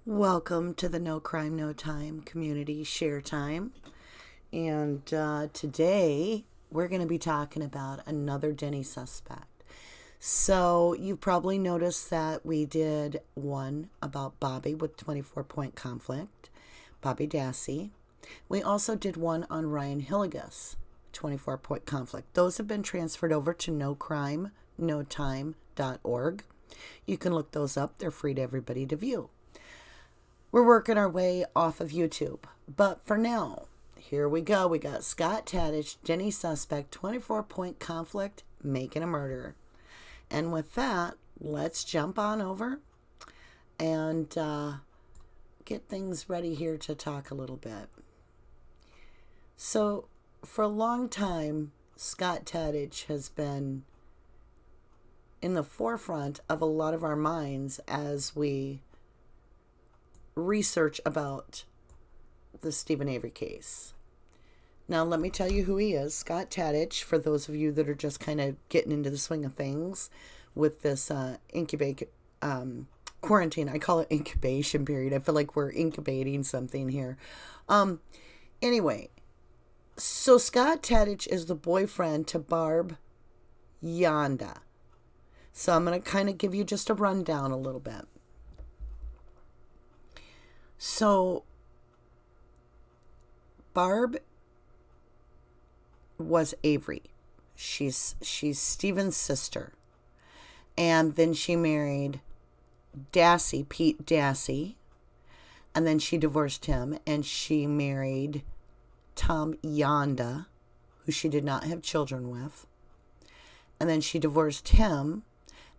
Welcome to the No Crime, No Time community share time. And today we're going to be talking about another Denny suspect. So you've probably noticed that we did one about Bobby with 24-point conflict, Bobby Dassey. We also did one on Ryan Hilligus, 24-point conflict. Those have been transferred over to nocrimenoTime.org. You can look those up. They're free to everybody to view. We're working our way off of YouTube. But for now, here we go. We got Scott Tadych, Denny suspect, 24-point conflict, making a murder. And with that, let's jump on over and get things ready here to talk a little bit. So, for a long time, Scott Tadych has been in the forefront of a lot of our minds as we research about the Steven Avery case. Now, let me tell you who he is. Scott Tadych, for those of you that are just kind of getting into the swing of things with this quarantine. I call it incubation period. I feel like we're incubating something here. Anyway, so Scott Tadych is the boyfriend to Barb Yonda. So I'm going to kind of give you just a rundown a little bit. So, Barb was Avery. She's Steven's sister. And then she married Dassey, Pete Dassey. And then she divorced him and she married Tom Yonda, who she did not have children with. And then she divorced him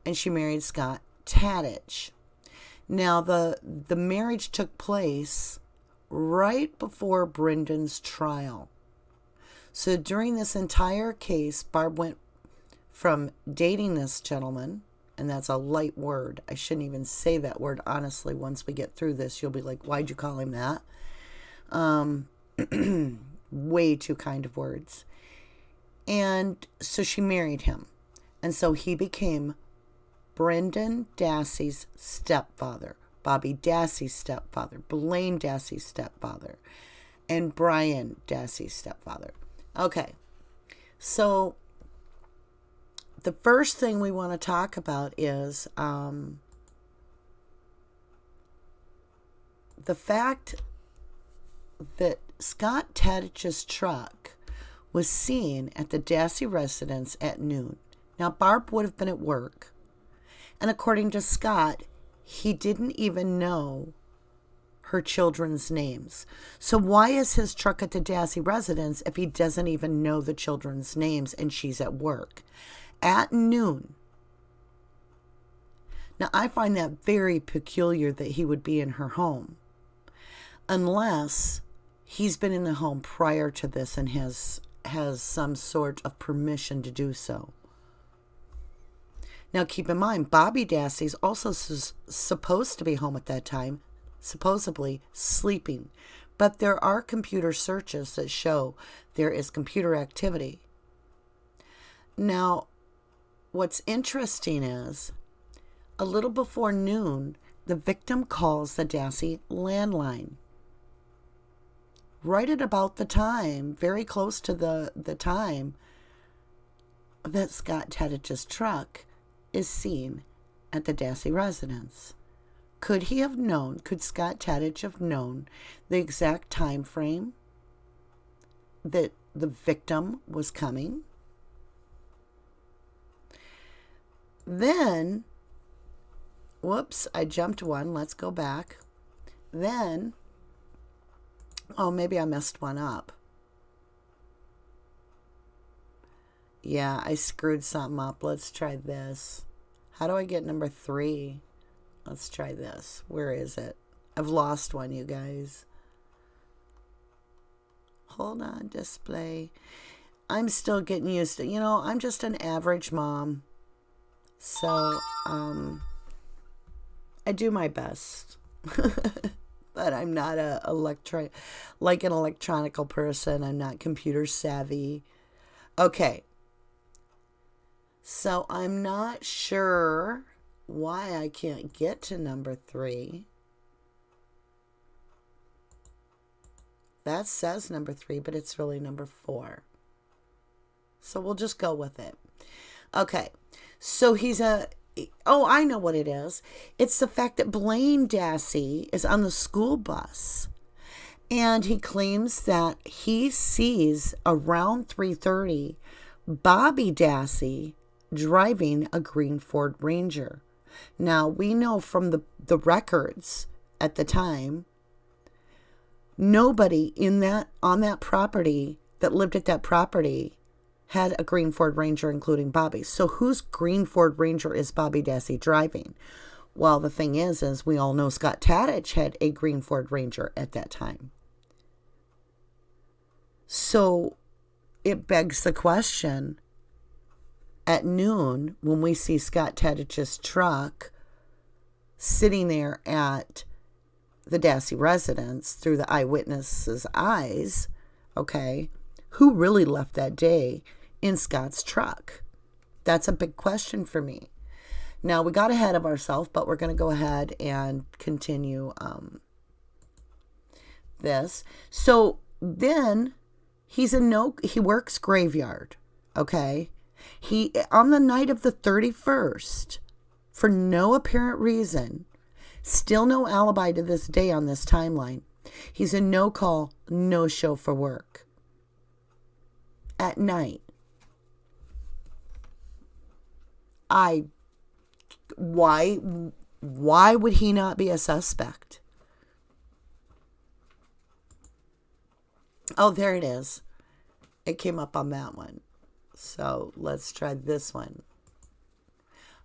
and she married Scott Tadych. Now, the marriage took place right before Brendan's trial. So during this entire case, Barb went from dating this gentleman, and that's a light word. I shouldn't even say that word, honestly. Once we get through this, you'll be like, why'd you call him that? Way too kind of words. And so she married him. And so he became Brendan Dassey's stepfather, Bobby Dassey's stepfather, Blaine Dassey's stepfather, and Brian Dassey's stepfather. Okay, so the first thing we want to talk about is the fact that Scott Tadych's truck was seen at the Dassey residence at noon. Now, Barb would have been at work. And according to Scott, he didn't even know her children's names. So why is his truck at the Dassey residence if he doesn't even know the children's names and she's at work? At noon. Now, I find that very peculiar that he would be in her home. Unless he's been in the home prior to this and has some sort of permission to do so. Now, keep in mind, Bobby Dassey's also supposed to be home at that time, supposedly sleeping. But there are computer searches that show there is computer activity. Now, what's interesting is, a little before noon, the victim calls the Dassey landline. Right at about the time, very close to the time that Scott Tadych's truck is seen at the Dassey residence. Could Scott Tadych have known the exact time frame that the victim was coming? Then, whoops, I jumped one. Let's go back. Then, maybe I messed one up. Yeah, I screwed something up. Let's try this. How do I get number 3? Let's try this. Where is it? I've lost one, you guys. Hold on, display. I'm still getting used to, I'm just an average mom. So, I do my best. But I'm not an electronical person. I'm not computer savvy. Okay. So I'm not sure why I can't get to number 3. That says number 3, but it's really number 4. So we'll just go with it. Okay. So I know what it is. It's the fact that Blaine Dassey is on the school bus, and he claims that he sees around 3:30 Bobby Dassey driving a green Ford Ranger. Now, we know from the records at the time, nobody on that property that lived at that property had a green Ford Ranger, including Bobby. So whose green Ford Ranger is Bobby Dassey driving? Well, the thing is we all know Scott Tadych had a green Ford Ranger at that time. So it begs the question, at noon, when we see Scott Tadych's truck sitting there at the Dassey residence through the eyewitness's eyes, okay, who really left that day in Scott's truck? That's a big question for me. Now, we got ahead of ourselves, but we're going to go ahead and continue this. So then he works graveyard, okay? He, on the night of the 31st, for no apparent reason, still no alibi to this day on this timeline, he's a no-call, no-show for work at night. Why would he not be a suspect? Oh, there it is. It came up on that one. So let's try this one.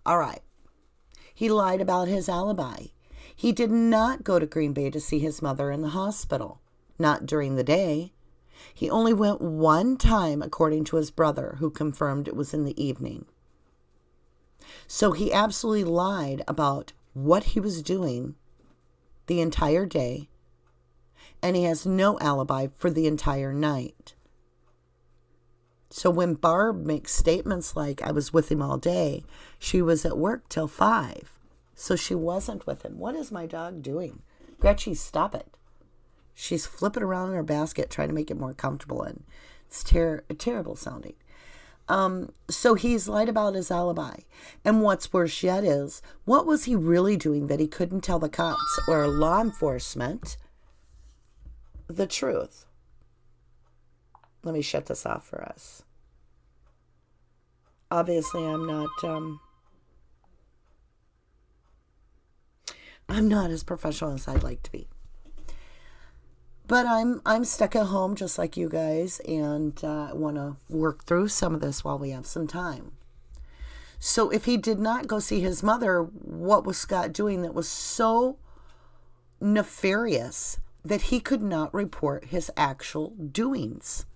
All right. He lied about his alibi. He did not go to Green Bay to see his mother in the hospital. Not during the day. He only went one time, according to his brother, who confirmed it was in the evening. So he absolutely lied about what he was doing the entire day, and he has no alibi for the entire night. So when Barb makes statements like, I was with him all day, she was at work till 5. So she wasn't with him. What is my dog doing? Gretchen, stop it. She's flipping around in her basket trying to make it more comfortable, and it's terrible sounding. So he's lied about his alibi. And what's worse yet is, what was he really doing that he couldn't tell the cops or law enforcement the truth? Let me shut this off for us. Obviously, I'm not as professional as I'd like to be. But I'm stuck at home just like you guys, and I want to work through some of this while we have some time. So if he did not go see his mother, what was Scott doing that was so nefarious that he could not report his actual doings?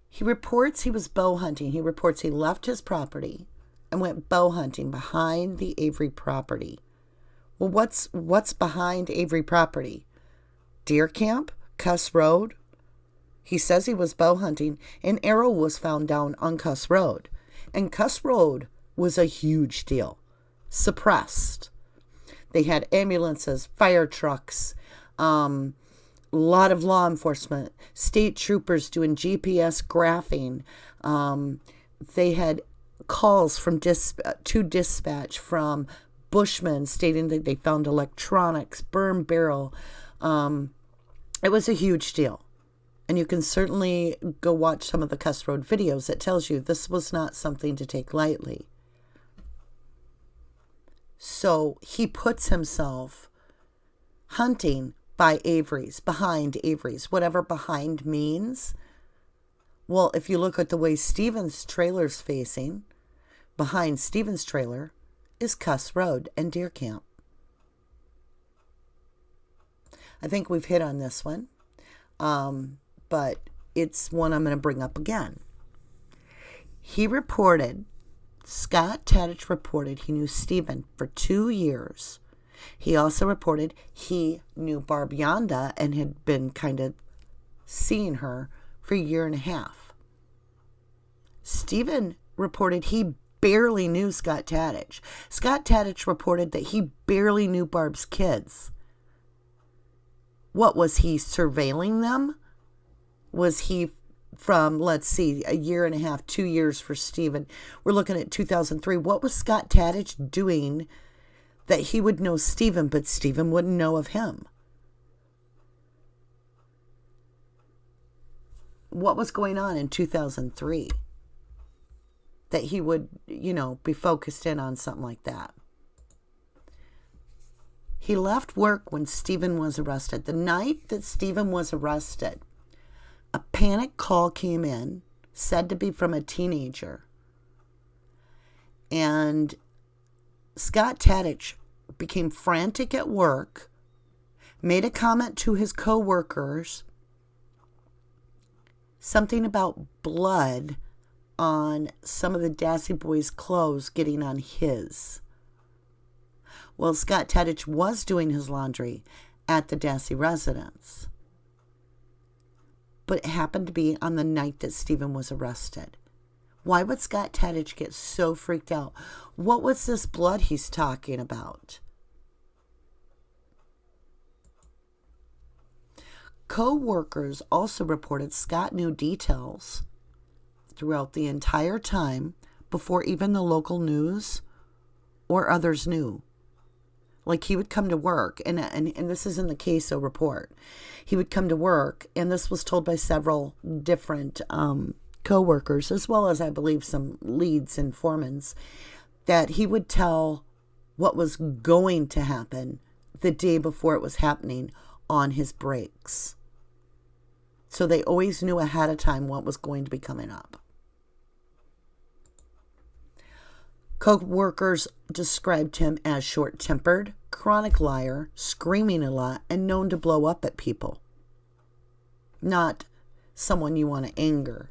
He reports he was bow hunting. He reports he left his property and went bow hunting behind the Avery property. Well, what's behind Avery property? Deer camp? Kuss Road? He says he was bow hunting. An arrow was found down on Kuss Road. And Kuss Road was a huge deal. Suppressed. They had ambulances, fire trucks, a lot of law enforcement, state troopers doing GPS graphing. They had calls from dispatch from Bushmen stating that they found electronics, burn barrel. It was a huge deal. And you can certainly go watch some of the Kuss Road videos that tells you this was not something to take lightly. So he puts himself hunting by Avery's, behind Avery's, whatever behind means. Well, if you look at the way Stephen's trailer's facing, behind Stephen's trailer is Kuss Road and Deer Camp. I think we've hit on this one, but it's one I'm going to bring up again. Scott Tadych reported he knew Stephen for 2 years. He also reported he knew Barb Yonda and had been kind of seeing her for a year and a half. Stephen reported he barely knew Scott Tadych. Scott Tadych reported that he barely knew Barb's kids. What, was he surveilling them? Was he from, let's see, a year and a half, 2 years for Stephen? We're looking at 2003. What was Scott Tadych doing that he would know Stephen, but Stephen wouldn't know of him? What was going on in 2003 that he would, be focused in on something like that? He left work when Stephen was arrested. The night that Stephen was arrested, a panic call came in, said to be from a teenager. And Scott Tadych became frantic at work, made a comment to his co-workers, something about blood on some of the Dassey boys' clothes getting on his. Well, Scott Tadych was doing his laundry at the Dassey residence, but it happened to be on the night that Stephen was arrested. Why would Scott Tadych get so freaked out? What was this blood he's talking about? Co-workers also reported Scott knew details throughout the entire time before even the local news or others knew. Like, he would come to work, and this is in the CASO report. He would come to work, and this was told by several different co-workers, as well as, I believe, some leads and foremans, that he would tell what was going to happen the day before it was happening on his breaks. So they always knew ahead of time what was going to be coming up. Co-workers described him as short-tempered, chronic liar, screaming a lot, and known to blow up at people. Not someone you want to anger.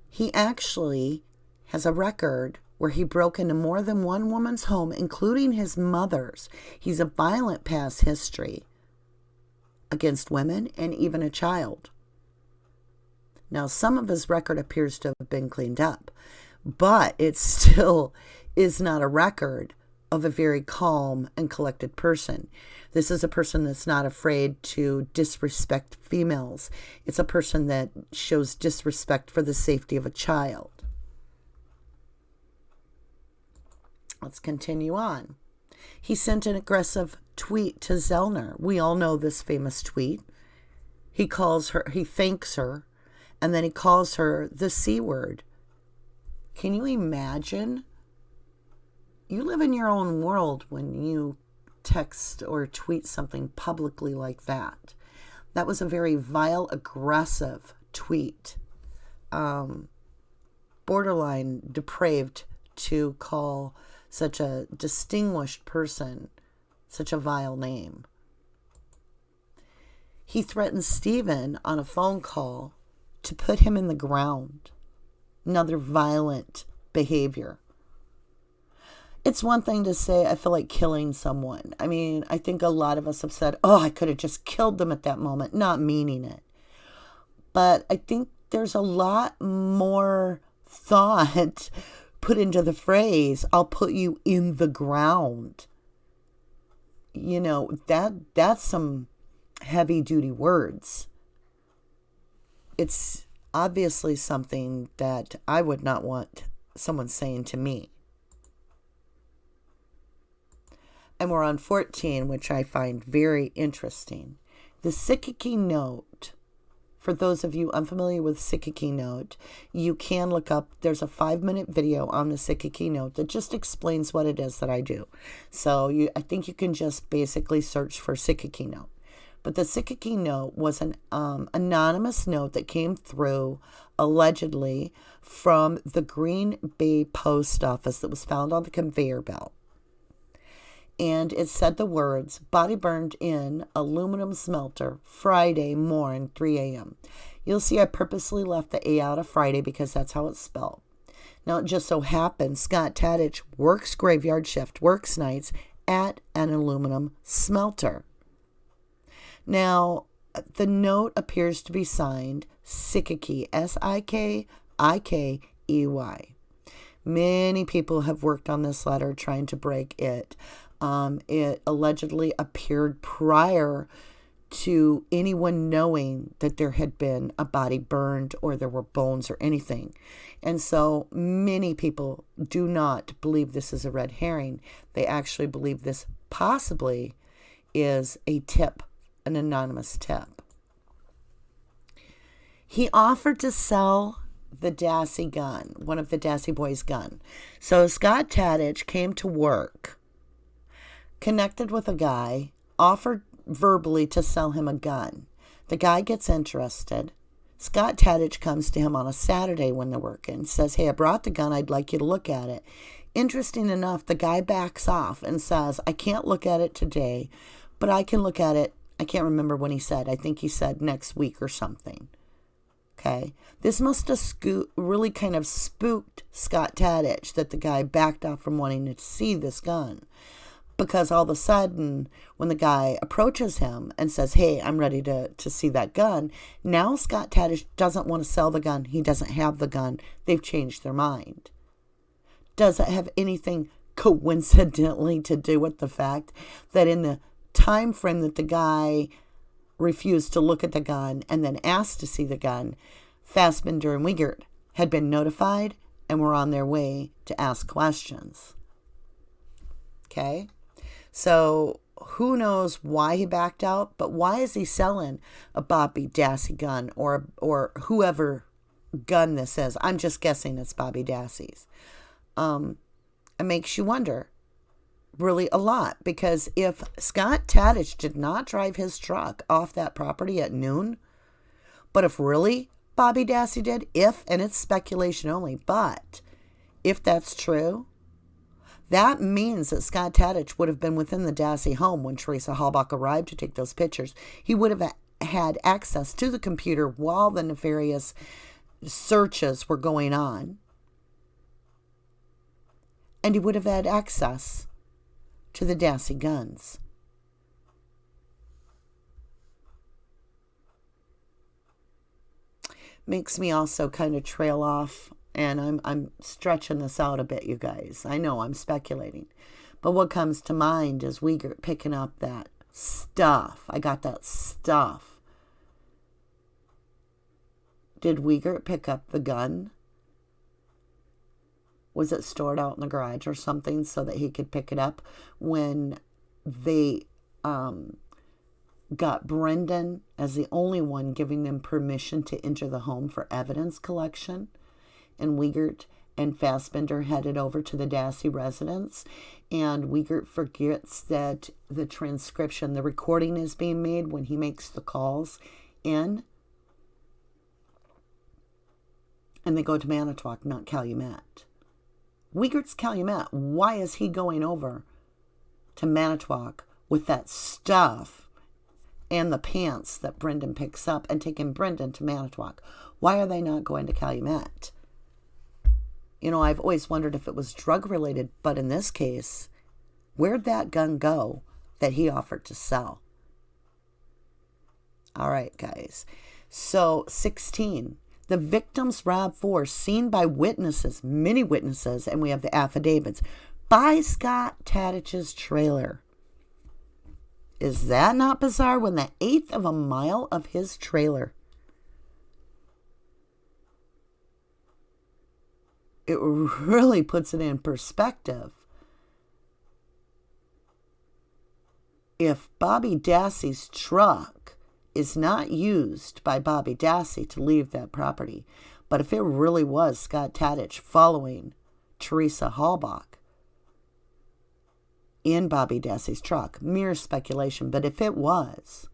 He actually has a record where he broke into more than one woman's home, including his mother's. He's a violent past history against women and even a child. Now, some of his record appears to have been cleaned up, but it still is not a record of a very calm and collected person. This is a person that's not afraid to disrespect females. It's a person that shows disrespect for the safety of a child. Let's continue on. He sent an aggressive tweet to Zellner. We all know this famous tweet. He thanks her, and then he calls her the C word. Can you imagine? You live in your own world when you text or tweet something publicly like that. That was a very vile, aggressive tweet. Borderline depraved to call such a distinguished person such a vile name. He threatened Stephen on a phone call to put him in the ground. Another violent behavior. It's one thing to say, I feel like killing someone. I mean, I think a lot of us have said, oh, I could have just killed them at that moment, not meaning it. But I think there's a lot more thought put into the phrase, I'll put you in the ground. You know, that's some heavy duty words. It's obviously something that I would not want someone saying to me. And we're on 14, which I find very interesting. The Sikikey note. For those of you unfamiliar with Sikikey note, you can look up, there's a 5-minute video on the Sikikey note that just explains what it is that I do. So I think you can just basically search for Sikikey note. But the Sikikey note was an anonymous note that came through, allegedly, from the Green Bay Post Office that was found on the conveyor belt. And it said the words, body burned in aluminum smelter, Friday morn, 3 a.m. You'll see I purposely left the A out of Friday because that's how it's spelled. Now, it just so happens Scott Tadych works graveyard shift, works nights at an aluminum smelter. Now, The note appears to be signed Sikikey, Sikikey. Many people have worked on this letter trying to break it. It allegedly appeared prior to anyone knowing that there had been a body burned or there were bones or anything. And so many people do not believe this is a red herring. They actually believe this possibly is a tip, an anonymous tip. He offered to sell the Dassey gun, one of the Dassey boys' gun. So Scott Tadych came to work, connected with a guy, offered verbally to sell him a gun. The guy gets interested. Scott Tadych comes to him on a Saturday when they're working, says, hey, I brought the gun. I'd like you to look at it. Interesting enough, the guy backs off and says, I can't look at it today, but I can look at it. I can't remember when he said. I think he said next week or something. Okay. This must have really kind of spooked Scott Tadych that the guy backed off from wanting to see this gun. Because all of a sudden, when the guy approaches him and says, hey, I'm ready to see that gun, now Scott Tadych doesn't want to sell the gun. He doesn't have the gun. They've changed their mind. Does it have anything coincidentally to do with the fact that in the time frame that the guy refused to look at the gun and then asked to see the gun, Fassbender and Wiegert had been notified and were on their way to ask questions? Okay? So who knows why he backed out, but why is he selling a Bobby Dassey gun or whoever gun this is? I'm just guessing it's Bobby Dassey's. It makes you wonder really a lot, because if Scott Tadych did not drive his truck off that property at noon, but if really Bobby Dassey did, and it's speculation only, but if that's true, that means that Scott Tadych would have been within the Dassey home when Teresa Halbach arrived to take those pictures. He would have had access to the computer while the nefarious searches were going on. And he would have had access to the Dassey guns. Makes me also kind of trail off. And I'm stretching this out a bit, you guys. I know I'm speculating. But what comes to mind is Wiegert picking up that stuff. I got that stuff. Did Wiegert pick up the gun? Was it stored out in the garage or something so that he could pick it up when they got Brendan as the only one giving them permission to enter the home for evidence collection? And Wiegert and Fassbender headed over to the Dassey residence, and Wiegert forgets that the transcription, the recording is being made when he makes the calls in, and they go to Manitowoc, not Calumet. Wiegert's Calumet. Why is he going over to Manitowoc with that stuff and the pants that Brendan picks up and taking Brendan to Manitowoc? Why are they not going to Calumet? You know, I've always wondered if it was drug-related, but in this case, where'd that gun go that he offered to sell? All right, guys. So, 16. The victim's RAV4 seen by witnesses, many witnesses, and we have the affidavits, by Scott Tadych's trailer. Is that not bizarre? When the eighth of a mile of his trailer, it really puts it in perspective. If Bobby Dassey's truck is not used by Bobby Dassey to leave that property, but if it really was Scott Tadych following Teresa Halbach in Bobby Dassey's truck, mere speculation, but if it was,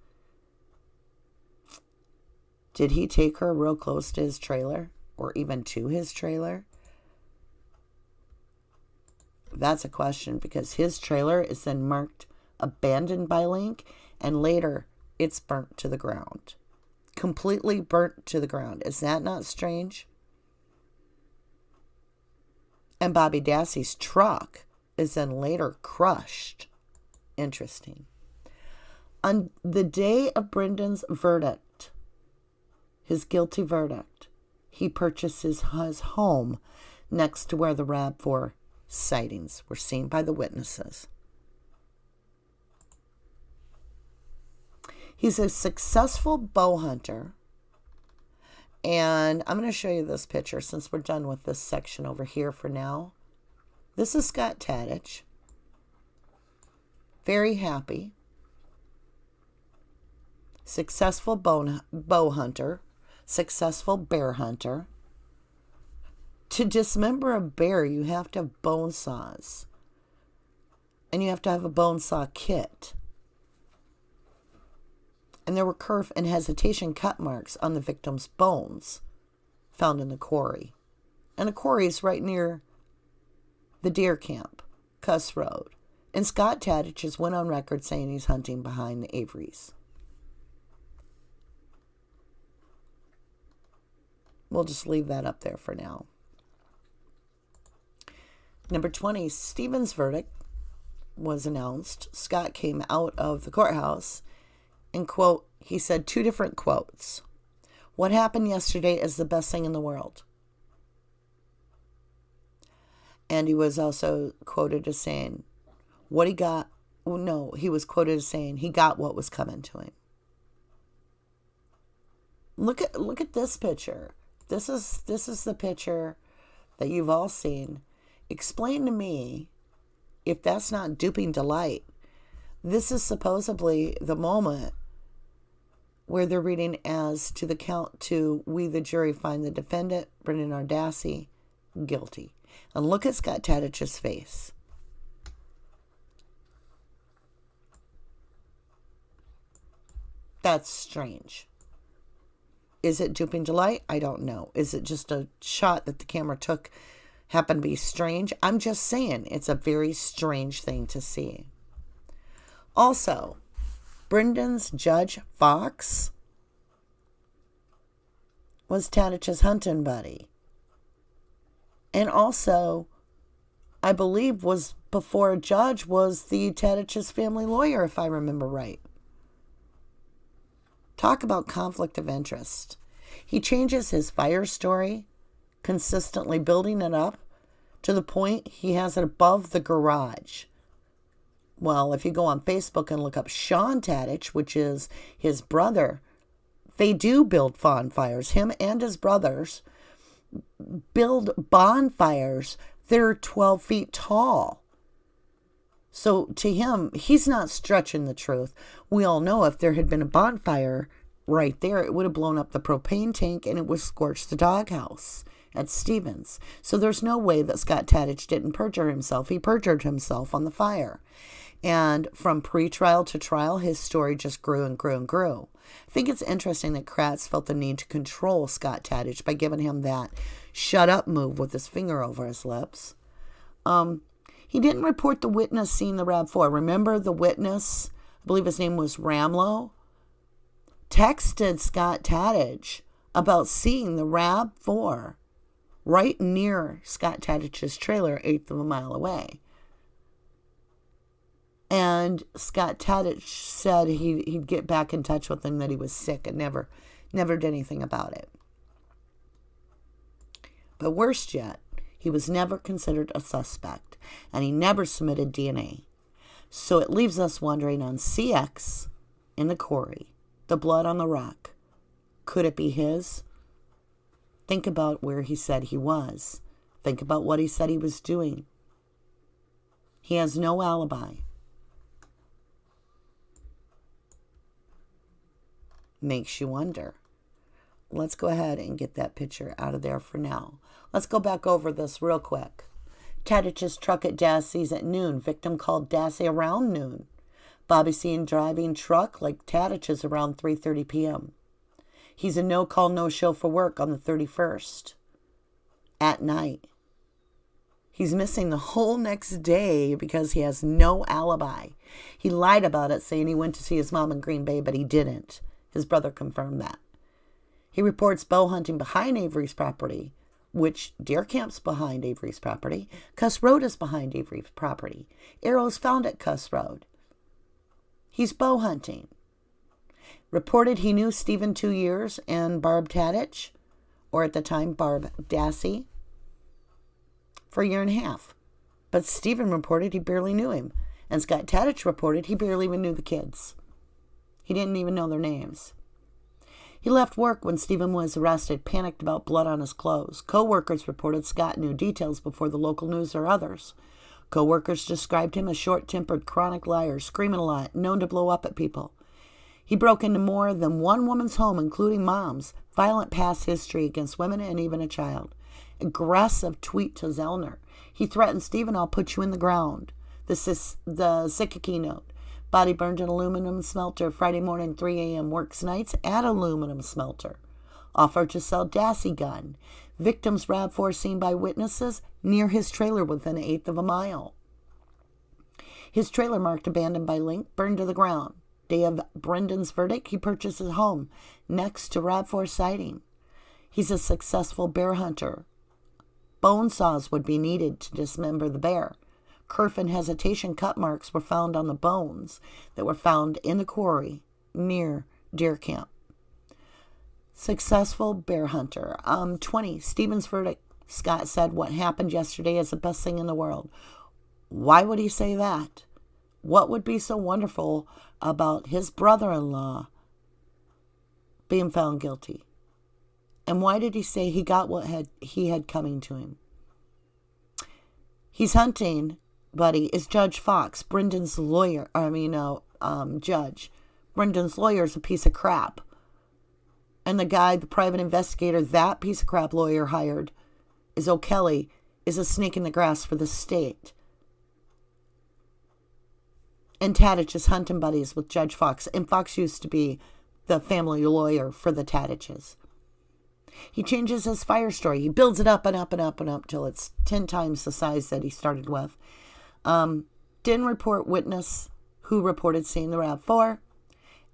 did he take her real close to his trailer or even to his trailer? That's a question, because his trailer is then marked abandoned by Link, and later it's burnt to the ground. Completely burnt to the ground. Is that not strange? And Bobby Dassey's truck is then later crushed. Interesting. On the day of Brendan's verdict, his guilty verdict, he purchases his home next to where the RAV4 sightings were seen by the witnesses. He's a successful bow hunter. And I'm going to show you this picture since we're done with this section over here for now. This is Scott Tadych. Very happy. Successful bow hunter. Successful bear hunter. To dismember a bear, you have to have bone saws. And you have to have a bone saw kit. And there were kerf and hesitation cut marks on the victim's bones found in the quarry. And the quarry is right near the deer camp, Kuss Road. And Scott Tadych just went on record saying he's hunting behind the Averys. We'll just leave that up there for now. Number 20, Stephen's verdict was announced. Scott came out of the courthouse and, quote, he said 2 different quotes. What happened yesterday is the best thing in the world. And he was also quoted as saying, what he got, no, he was quoted as saying he got what was coming to him. Look at this picture. This is the picture that you've all seen. Explain to me if that's not duping delight. This is supposedly the moment where they're reading as to the count to we the jury find the defendant, Blaine Dassey, guilty. And look at Scott Tadych's face. That's strange. Is it duping delight? I don't know. Is it just a shot that the camera took happened to be strange? I'm just saying it's a very strange thing to see. Also, Brendan's Judge Fox was Tadych's hunting buddy. And also, I believe was before a judge was the Tadych's family lawyer, if I remember right. Talk about conflict of interest. He changes his fire story, consistently building it up to the point he has it above the garage. Well, if you go on Facebook and look up Sean Tadych, which is his brother, they do build bonfires. Him and his brothers build bonfires. They're 12 feet tall. So to him, he's not stretching the truth. We all know if there had been a bonfire right there, it would have blown up the propane tank and it would scorch the doghouse at Stevens. So there's no way that Scott Tadych didn't perjure himself. He perjured himself on the fire. And from pre-trial to trial, his story just grew and grew and grew. I think it's interesting that Kratz felt the need to control Scott Tadych by giving him that shut up move with his finger over his lips. He didn't report the witness seeing the RAV4. Remember the witness, I believe his name was Ramlow, texted Scott Tadych about seeing the RAV4 right near Scott Tadych's trailer, 1/8 of a mile away. And Scott Tadych said he'd get back in touch with him, that he was sick, and never did anything about it. But worse yet, he was never considered a suspect, and he never submitted DNA. So it leaves us wondering on CX in the quarry, the blood on the rock. Could it be his? Think about where he said he was. Think about what he said he was doing. He has no alibi. Makes you wonder. Let's go ahead and get that picture out of there for now. Let's go back over this real quick. Tadych's truck at Dassey's at noon. Victim called Dassey around noon. Bobby seen driving truck like Tadych's around 3:30 p.m. He's a no-call, no-show for work on the 31st. At night. He's missing the whole next day because he has no alibi. He lied about it, saying he went to see his mom in Green Bay, but he didn't. His brother confirmed that. He reports bow hunting behind Avery's property, which deer camp's behind Avery's property. Kuss Road is behind Avery's property. Arrows found at Kuss Road. He's bow hunting. Reported he knew Stephen 2 years and Barb Tadych, or at the time Barb Dassey, for a year and a half. But Stephen reported he barely knew him. And Scott Tadych reported he barely even knew the kids. He didn't even know their names. He left work when Stephen was arrested, panicked about blood on his clothes. Co-workers reported Scott knew details before the local news or others. Co-workers described him as short-tempered, chronic liar, screaming a lot, known to blow up at people. He broke into more than one woman's home, including mom's, violent past history against women and even a child. Aggressive tweet to Zellner. He threatened Stephen, "I'll put you in the ground." This is the Sikikey note. Body burned in aluminum smelter Friday morning, 3 a.m. Works nights at aluminum smelter. Offered to sell Dassey gun. Victim's RAV4 seen by witnesses near his trailer within an eighth of a mile. His trailer marked abandoned by Link, burned to the ground. Day of Brendan's verdict, he purchased a home next to RAV4 sighting. He's a successful bear hunter. Bone saws would be needed to dismember the bear. Kerf and hesitation cut marks were found on the bones that were found in the quarry near deer camp. Successful bear hunter. 20. Stephen's verdict. Scott said what happened yesterday is the best thing in the world. Why would he say that? What would be so wonderful about his brother-in-law being found guilty? And why did he say he got what he had coming to him? He's hunting, buddy, is Judge Fox, Brendan's lawyer. Judge. Brendan's lawyer is a piece of crap. And the guy, the private investigator, that piece of crap lawyer hired, is O'Kelly, is a snake in the grass for the state. And Tadych is hunting buddies with Judge Fox. And Fox used to be the family lawyer for the Tadyches. He changes his fire story. He builds it up and up and up and up till it's 10 times the size that he started with. Didn't report witness who reported seeing the RAV4.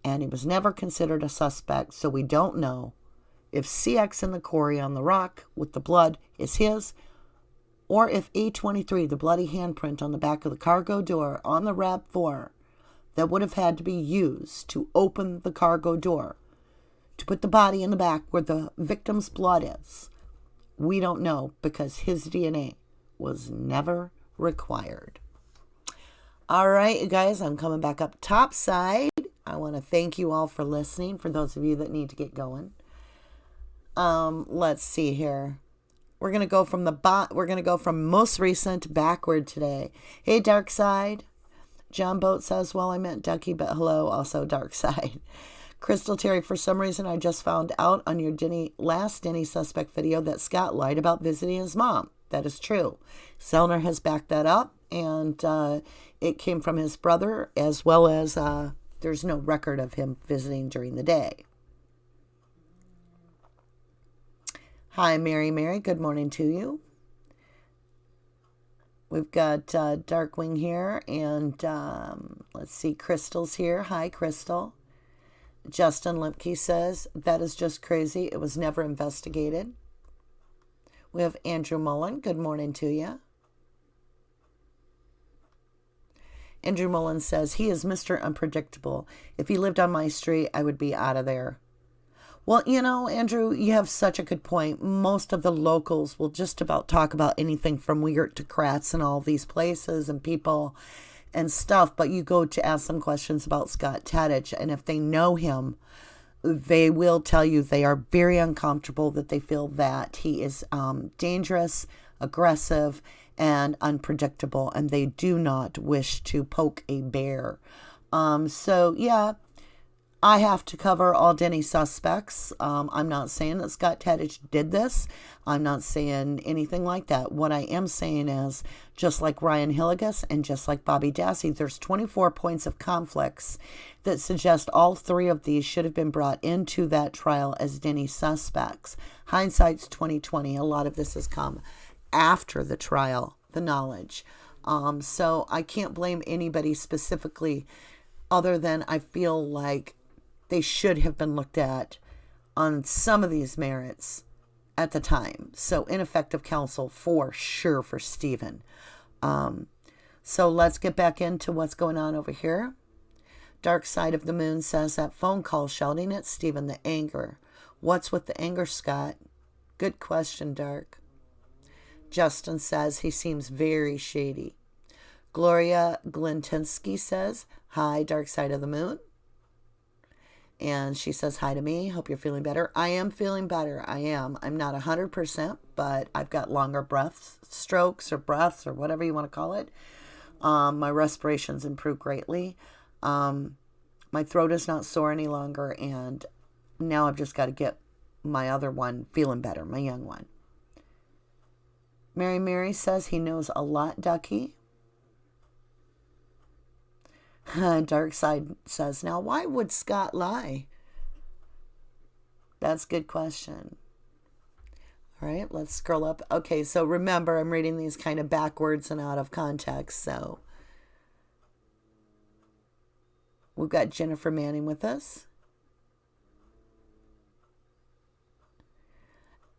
And he was never considered a suspect. So we don't know if CX in the quarry on the rock with the blood is his, or if A23, the bloody handprint on the back of the cargo door on the RAV4 that would have had to be used to open the cargo door to put the body in the back where the victim's blood is. We don't know because his DNA was never required. All right, you guys, I'm coming back up top side. I want to thank you all for listening, for those of you that need to get going. Let's see here. We're going to go from most recent backward today. Hey, Dark Side. John Boat says, well, I meant Ducky, but hello, also Dark Side. Crystal Terry, for some reason, I just found out on your last Denny suspect video that Scott lied about visiting his mom. That is true. Zellner has backed that up, and it came from his brother, as well as there's no record of him visiting during the day. Hi, Mary. Good morning to you. We've got Darkwing here, and let's see, Crystal's here. Hi, Crystal. Justin Limke says, that is just crazy. It was never investigated. We have Andrew Mullen. Good morning to you. Andrew Mullen says, he is Mr. Unpredictable. If he lived on my street, I would be out of there. Well, Andrew, you have such a good point. Most of the locals will just about talk about anything from Weird to Kratz and all these places and people and stuff. But you go to ask them questions about Scott Tadych, and if they know him, they will tell you they are very uncomfortable, that they feel that he is dangerous, aggressive, and unpredictable, and they do not wish to poke a bear. So, yeah. I have to cover all Denny suspects. I'm not saying that Scott Tadych did this. I'm not saying anything like that. What I am saying is, just like Ryan Hilligus and just like Bobby Dassey, there's 24 points of conflicts that suggest all three of these should have been brought into that trial as Denny suspects. Hindsight's 2020. A lot of this has come after the trial, the knowledge. So I can't blame anybody specifically, other than I feel like they should have been looked at on some of these merits at the time. So ineffective counsel for sure for Stephen. So let's get back into what's going on over here. Dark Side of the Moon says that phone call shouting at Stephen, the anger. What's with the anger, Scott? Good question, Dark. Justin says he seems very shady. Gloria Glentinsky says, hi, Dark Side of the Moon. And she says hi to me. Hope you're feeling better. I am feeling better. I am. I'm not 100%, but I've got longer strokes or breaths or whatever you want to call it. My respiration's improved greatly. My throat is not sore any longer. And now I've just got to get my other one feeling better, my young one. Mary says he knows a lot, Ducky. Dark Side says, now why would Scott lie? That's a good question. All right, let's scroll up. Okay, so remember, I'm reading these kind of backwards and out of context. So we've got Jennifer Manning with us.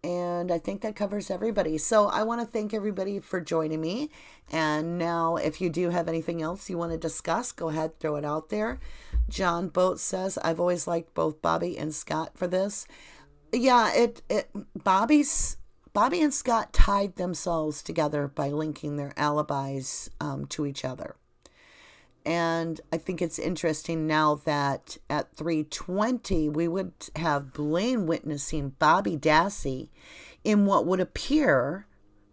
And I think that covers everybody. So I want to thank everybody for joining me. And now, if you do have anything else you want to discuss, go ahead, throw it out there. John Boat says, I've always liked both Bobby and Scott for this. Yeah, Bobby and Scott tied themselves together by linking their alibis to each other. And I think it's interesting now that at 3:20, we would have Blaine witnessing Bobby Dassey in what would appear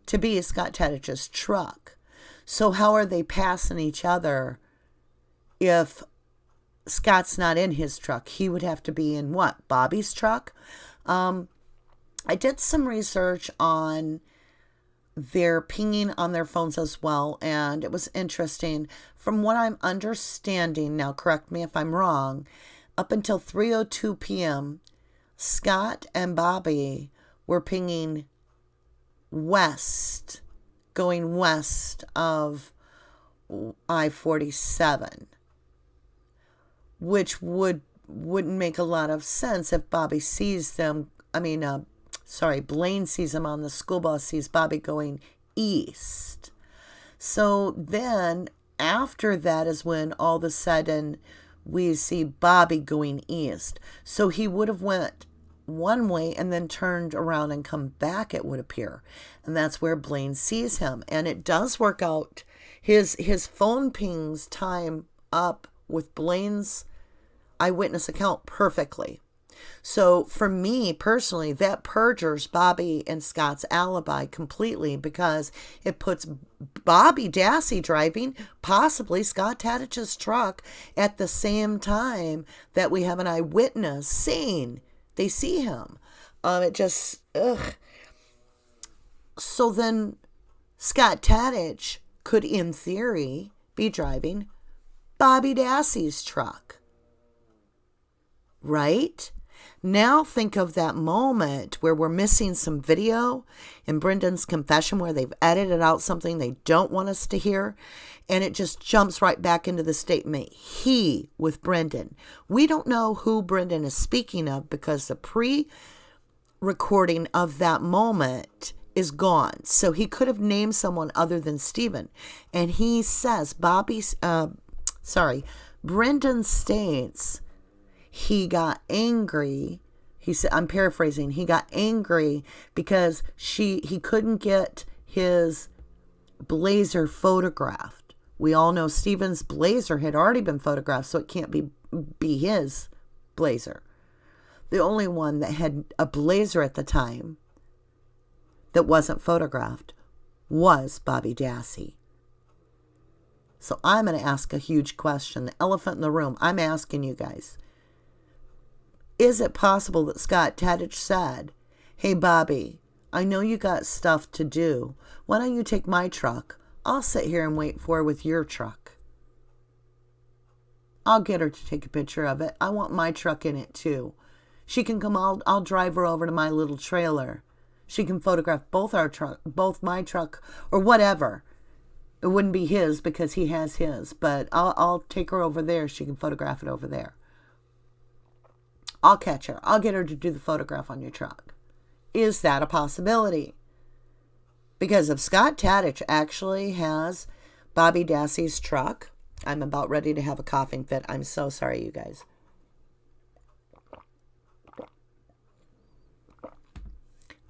to be Scott Tadych's truck. So how are they passing each other if Scott's not in his truck? He would have to be in what? Bobby's truck? I did some research on their pinging on their phones as well, and it was interesting. From what I'm understanding, now correct me if I'm wrong, up until 3:02 p.m., Scott and Bobby were pinging west, going west of I-47, which wouldn't make a lot of sense if Bobby sees them. Blaine sees him on the school bus, sees Bobby going east. So then after that is when all of a sudden we see Bobby going east. So he would have went one way and then turned around and come back, it would appear. And that's where Blaine sees him. And it does work out. His phone pings time up with Blaine's eyewitness account perfectly. So for me personally, that perjures Bobby and Scott's alibi completely, because it puts Bobby Dassey driving possibly Scott Tadych's truck at the same time that we have an eyewitness saying they see him. So then Scott Tadych could, in theory, be driving Bobby Dassey's truck. Right? Now think of that moment where we're missing some video in Brendan's confession where they've edited out something they don't want us to hear, and it just jumps right back into the statement, he with Brendan. We don't know who Brendan is speaking of because the pre-recording of that moment is gone. So he could have named someone other than Stephen. And he says, Brendan states he got angry. He said, I'm paraphrasing, he got angry because he couldn't get his blazer photographed. We all know Stephen's blazer had already been photographed, so it can't be his blazer. The only one that had a blazer at the time that wasn't photographed was Bobby Dassey. So I'm going to ask a huge question. The elephant in the room. I'm asking you guys. Is it possible that Scott Tadych said, hey, Bobby, I know you got stuff to do. Why don't you take my truck? I'll sit here and wait for her with your truck. I'll get her to take a picture of it. I want my truck in it too. She can come, I'll drive her over to my little trailer. She can photograph both my truck, or whatever. It wouldn't be his because he has his, but I'll take her over there. She can photograph it over there. I'll catch her. I'll get her to do the photograph on your truck. Is that a possibility? Because if Scott Tadych actually has Bobby Dassey's truck, I'm about ready to have a coughing fit. I'm so sorry, you guys.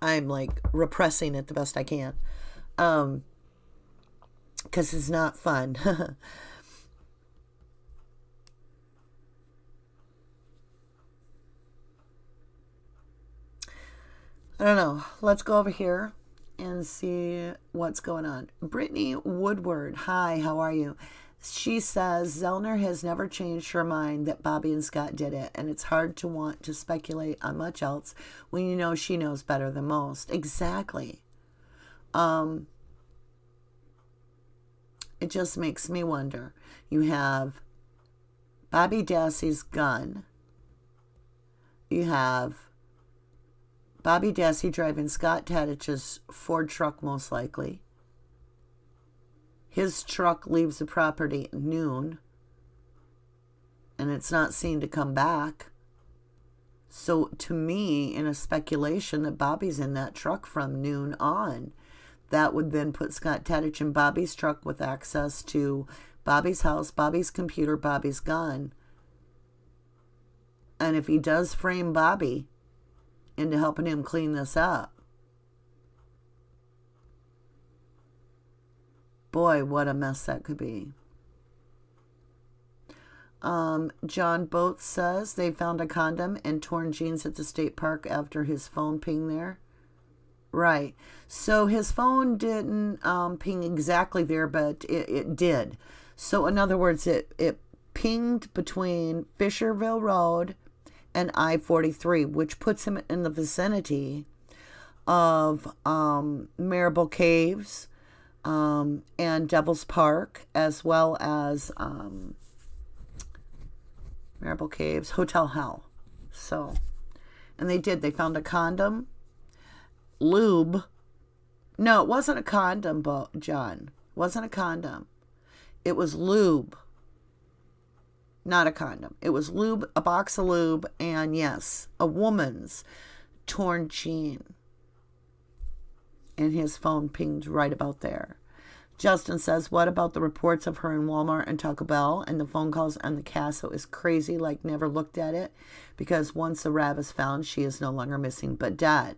I'm like repressing it the best I can. Because it's not fun. I don't know. Let's go over here and see what's going on. Brittany Woodward. Hi, how are you? She says Zellner has never changed her mind that Bobby and Scott did it, and it's hard to want to speculate on much else when you know she knows better than most. Exactly. It just makes me wonder. You have Bobby Dassey's gun. You have Bobby Dassey driving Scott Tadych's Ford truck, most likely. His truck leaves the property at noon, and it's not seen to come back. So to me, in a speculation that Bobby's in that truck from noon on, that would then put Scott Tadych in Bobby's truck with access to Bobby's house, Bobby's computer, Bobby's gun. And if he does frame Bobby into helping him clean this up, boy, what a mess that could be. John Boats says they found a condom and torn jeans at the state park after his phone pinged there. Right. So his phone didn't ping exactly there, but it did. So in other words, it pinged between Fisherville Road and I-43, which puts him in the vicinity of Marable Caves, and Devil's Park, as well as Marable Caves, Hotel Hell. So, and they found a condom, lube. No, it wasn't a condom, John. It wasn't a condom. It was lube. Not a condom. It was lube, a box of lube, and yes, a woman's torn jean. And his phone pinged right about there. Justin says, what about the reports of her in Walmart and Taco Bell and the phone calls on the Castle is crazy, like never looked at it, because once the Rav is found, she is no longer missing but dead.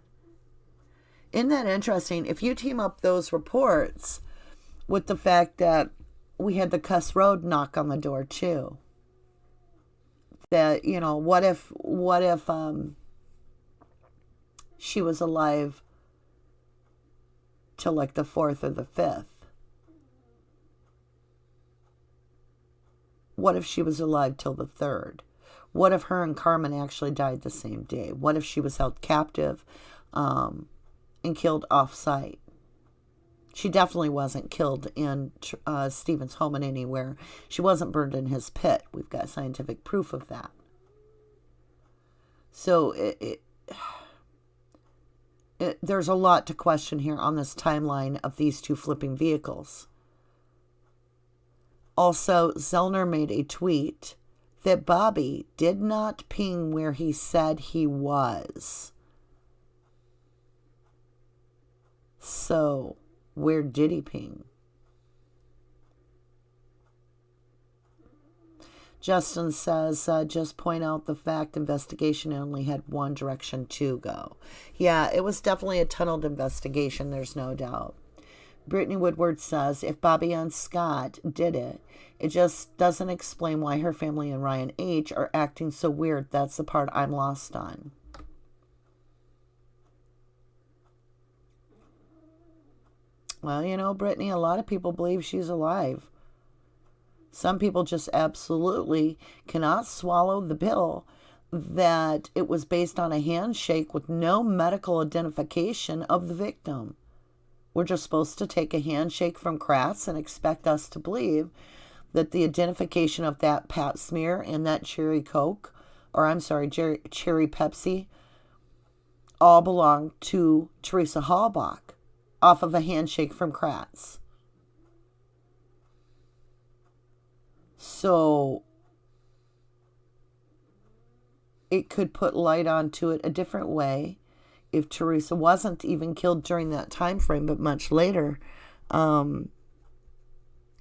Isn't that interesting? If you team up those reports with the fact that we had the Kuss Road knock on the door too, that, you know, what if she was alive till like the 4th or the 5th? What if she was alive till the 3rd? What if her and Carmen actually died the same day? What if she was held captive and killed off-site? She definitely wasn't killed in Stephen's home in anywhere. She wasn't burned in his pit. We've got scientific proof of that. So there's a lot to question here on this timeline of these two flipping vehicles. Also, Zellner made a tweet that Bobby did not ping where he said he was. So, where did he ping? Justin says, just point out the fact investigation only had one direction to go. Yeah, it was definitely a tunneled investigation, there's no doubt. Brittany Woodward says, if Bobby and Scott did it, it just doesn't explain why her family and Ryan H. are acting so weird. That's the part I'm lost on. Well, you know, Brittany, a lot of people believe she's alive. Some people just absolutely cannot swallow the pill that it was based on a handshake with no medical identification of the victim. We're just supposed to take a handshake from Kratz and expect us to believe that the identification of that pap smear and that cherry Coke, or I'm sorry, cherry Pepsi, all belong to Teresa Halbach off of a handshake from Kratz. So it could put light onto it a different way if Teresa wasn't even killed during that time frame, but much later, and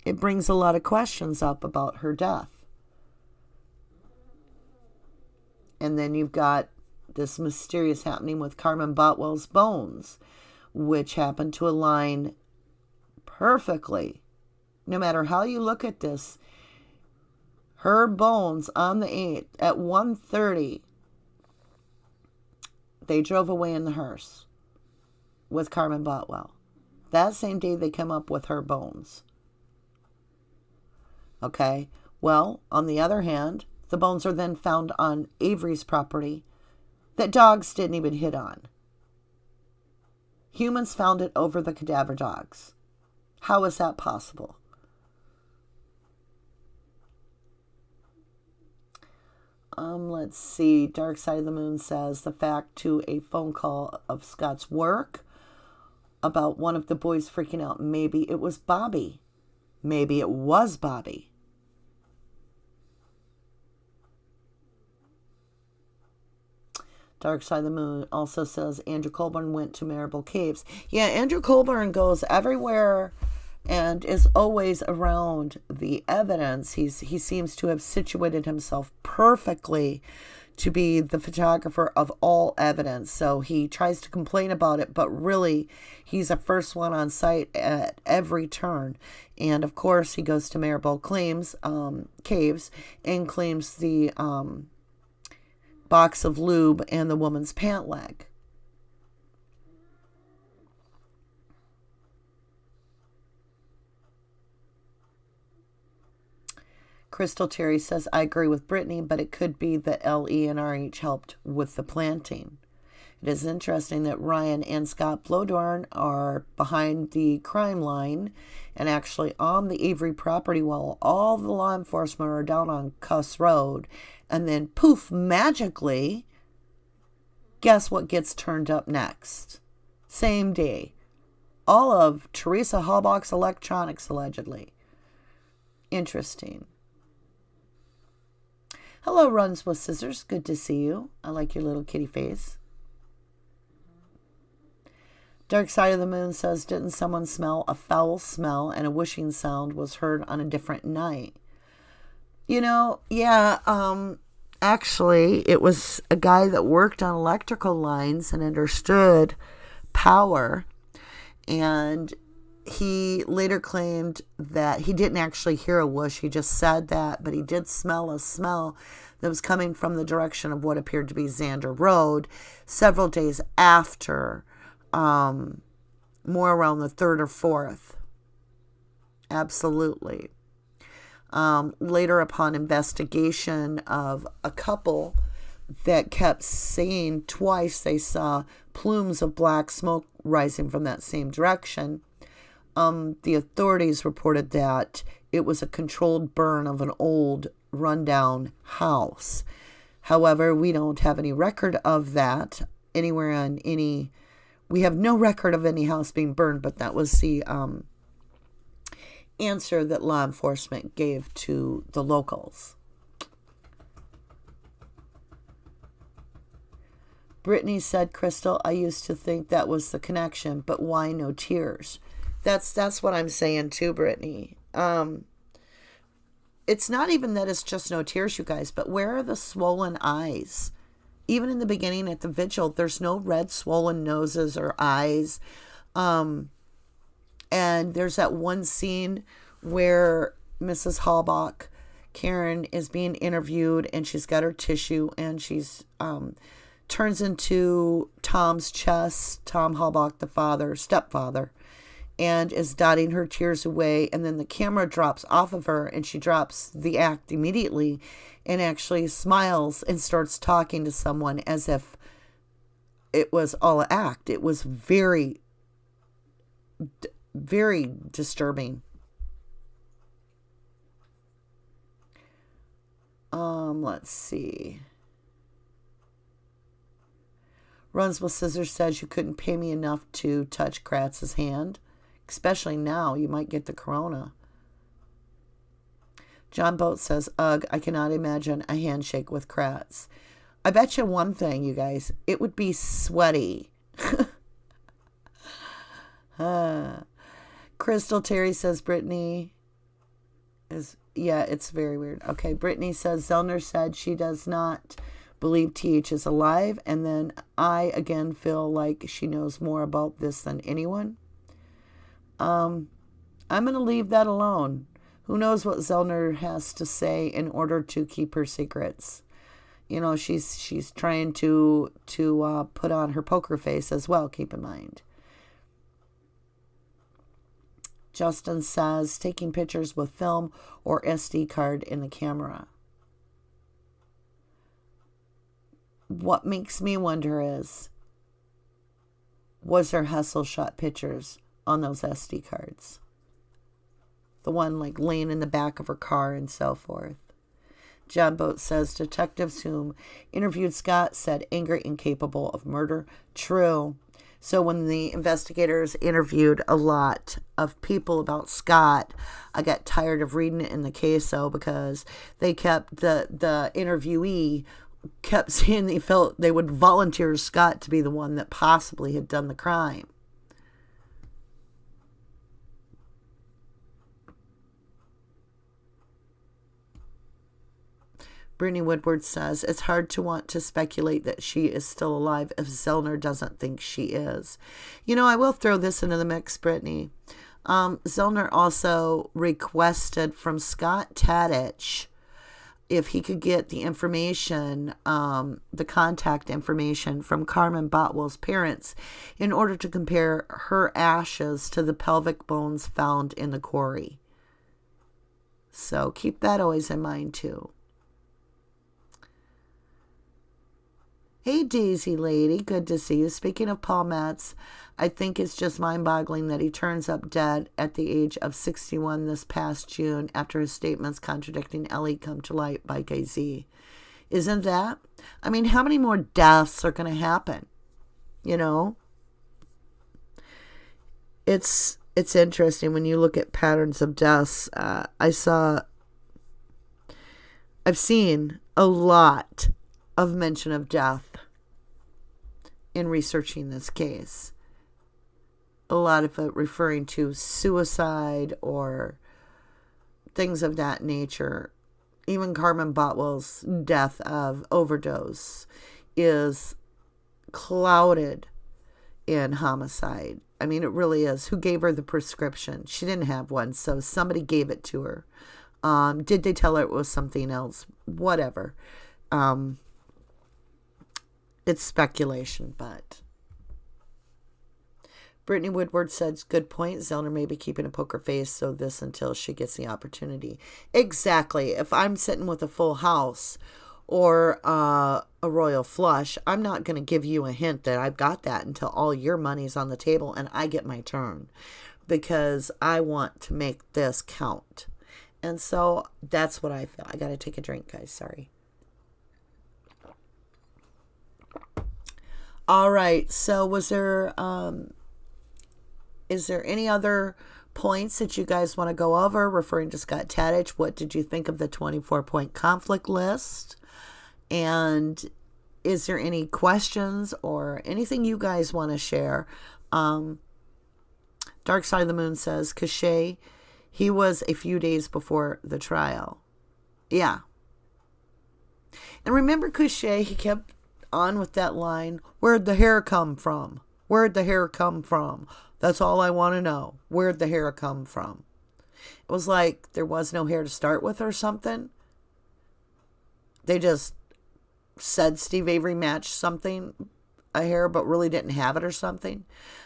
it brings a lot of questions up about her death. And then you've got this mysterious happening with Carmen Botwell's bones, which happen to align perfectly. No matter how you look at this, her bones on the 8th at 1:30, they drove away in the hearse with Carmen Botwell. That same day they come up with her bones. Okay, well, on the other hand, the bones are then found on Avery's property that dogs didn't even hit on. Humans found it over the cadaver dogs. How is that possible? Let's see. Dark Side of the Moon says the fact to a phone call of Scott's work about one of the boys freaking out. Maybe it was Bobby. Maybe it was Bobby. Dark Side of the Moon also says Andrew Colburn went to Marable Caves. Yeah, Andrew Colburn goes everywhere and is always around the evidence. He seems to have situated himself perfectly to be the photographer of all evidence. So he tries to complain about it, but really he's the first one on site at every turn. And of course he goes to Marable Caves and claims the box of lube and the woman's pant leg. Crystal Terry says, I agree with Brittany, but it could be that LE and RH helped with the planting. It is interesting that Ryan and Scott Blodorn are behind the crime line and actually on the Avery property while all the law enforcement are down on Kuss Road. And then, poof, magically, guess what gets turned up next? Same day. All of Teresa Halbach's electronics, allegedly. Interesting. Hello, Runs with Scissors. Good to see you. I like your little kitty face. Dark Side of the Moon says, didn't someone smell a foul smell and a whooshing sound was heard on a different night? You know, yeah, actually, it was a guy that worked on electrical lines and understood power, and he later claimed that he didn't actually hear a whoosh. He just said that, but he did smell a smell that was coming from the direction of what appeared to be Xander Road several days after, more around the 3rd or 4th. Absolutely. Later, upon investigation of a couple that kept saying twice they saw plumes of black smoke rising from that same direction, the authorities reported that it was a controlled burn of an old rundown house. However, we don't have any record of that anywhere on any. We have no record of any house being burned, but that was the answer that law enforcement gave to the locals. Brittany said, Crystal, I used to think that was the connection, but why no tears? That's what I'm saying too, Brittany. It's not even that it's just no tears, you guys, but where are the swollen eyes? Even in the beginning at the vigil, there's no red swollen noses or eyes. And there's that one scene where Mrs. Halbach, Karen, is being interviewed and she's got her tissue and she's turns into Tom's chest, Tom Halbach, the father, stepfather, and is dotting her tears away. And then the camera drops off of her and she drops the act immediately and actually smiles and starts talking to someone as if it was all an act. It was very, very disturbing. Let's see. Runs with Scissors says you couldn't pay me enough to touch Kratz's hand. Especially now, you might get the corona. John Boat says, ugh, I cannot imagine a handshake with Kratz. I bet you one thing, you guys. It would be sweaty. Crystal Terry says, Brittany, Yeah, it's very weird. Okay, Brittany says Zellner said she does not believe TH is alive, and then I again feel like she knows more about this than anyone. I'm going to leave that alone. Who knows what Zellner has to say in order to keep her secrets? You know, she's trying to put on her poker face as well, keep in mind. Justin says taking pictures with film or SD card in the camera. What makes me wonder is, was there Hessel shot pictures on those SD cards? The one like laying in the back of her car and so forth. John Boat says detectives whom interviewed Scott said angry, incapable of murder. True. So when the investigators interviewed a lot of people about Scott, I got tired of reading it in the queso because they kept, the interviewee kept saying they felt they would volunteer Scott to be the one that possibly had done the crime. Brittany Woodward says, it's hard to want to speculate that she is still alive if Zellner doesn't think she is. You know, I will throw this into the mix, Brittany. Zellner also requested from Scott Tadych if he could get the information, the contact information from Carmen Botwell's parents in order to compare her ashes to the pelvic bones found in the quarry. So keep that always in mind too. Hey, Daisy lady, good to see you. Speaking of Paul Metz, I think it's just mind-boggling that he turns up dead at the age of 61 this past June after his statements contradicting Ellie come to light by KZ. Isn't that? I mean, how many more deaths are going to happen? You know? It's interesting when you look at patterns of deaths. I've seen a lot of mention of death in researching this case. A lot of it referring to suicide or things of that nature. Even Carmen Botwell's death of overdose is clouded in homicide. I mean, it really is. Who gave her the prescription? She didn't have one, so somebody gave it to her. Did they tell her it was something else? Whatever. It's speculation, but Brittany Woodward says, good point. Zellner may be keeping a poker face so this until she gets the opportunity. Exactly. If I'm sitting with a full house or a royal flush, I'm not going to give you a hint that I've got that until all your money's on the table and I get my turn, because I want to make this count. And so that's what I feel. I got to take a drink, guys. Sorry. All right. So is there any other points that you guys want to go over referring to Scott Tadych? What did you think of the 24-point conflict list? And is there any questions or anything you guys want to share? Dark Side of the Moon says, Cachet, he was a few days before the trial. Yeah. And remember Cachet, he kept on with that line, where'd the hair come from? Where'd the hair come from? That's all I want to know. Where'd the hair come from? It was like there was no hair to start with or something. They just said Steve Avery matched something, a hair, but really didn't have it or something.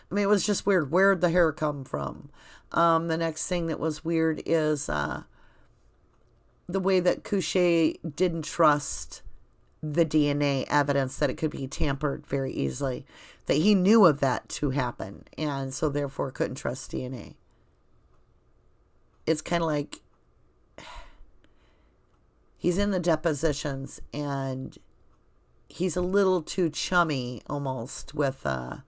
I mean, it was just weird. Where'd the hair come from? The next thing that was weird is the way that Couchet didn't trust the DNA evidence, that it could be tampered very easily, that he knew of that to happen, and so therefore couldn't trust DNA. It's kind of like he's in the depositions and he's a little too chummy almost with the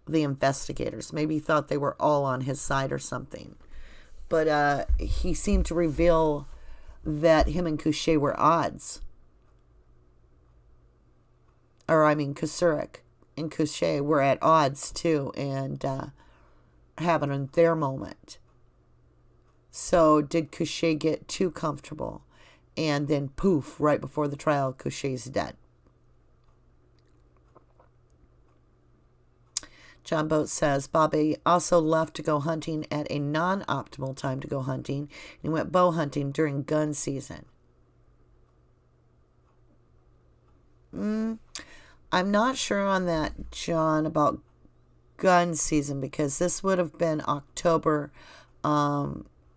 investigators. Maybe he thought they were all on his side or something, but he seemed to reveal that him and Couchet were odds. Or I mean Kusurik and Couchet were at odds too, and having their moment. So did Couché get too comfortable? And then poof, right before the trial, Couché's dead. John Boat says, Bobby also left to go hunting at a non-optimal time to go hunting. He went bow hunting during gun season. I'm not sure on that, John, about gun season, because this would have been October.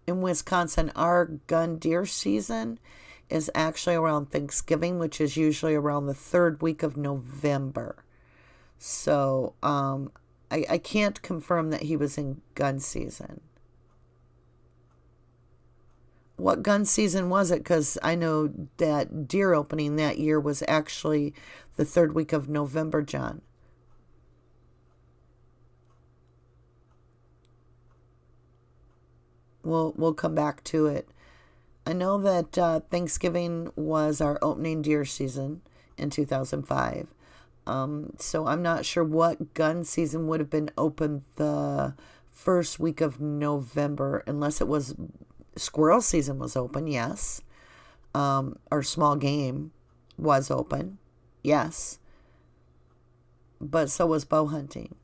In Wisconsin, our gun deer season is actually around Thanksgiving, which is usually around the third week of November. So, I can't confirm that he was in gun season. What gun season was it? Because I know that deer opening that year was actually the third week of November, John. We'll come back to it. I know that Thanksgiving was our opening deer season in 2005. So I'm not sure what gun season would have been open the first week of November, unless it was squirrel season was open, yes. Or small game was open, yes. But so was bow hunting.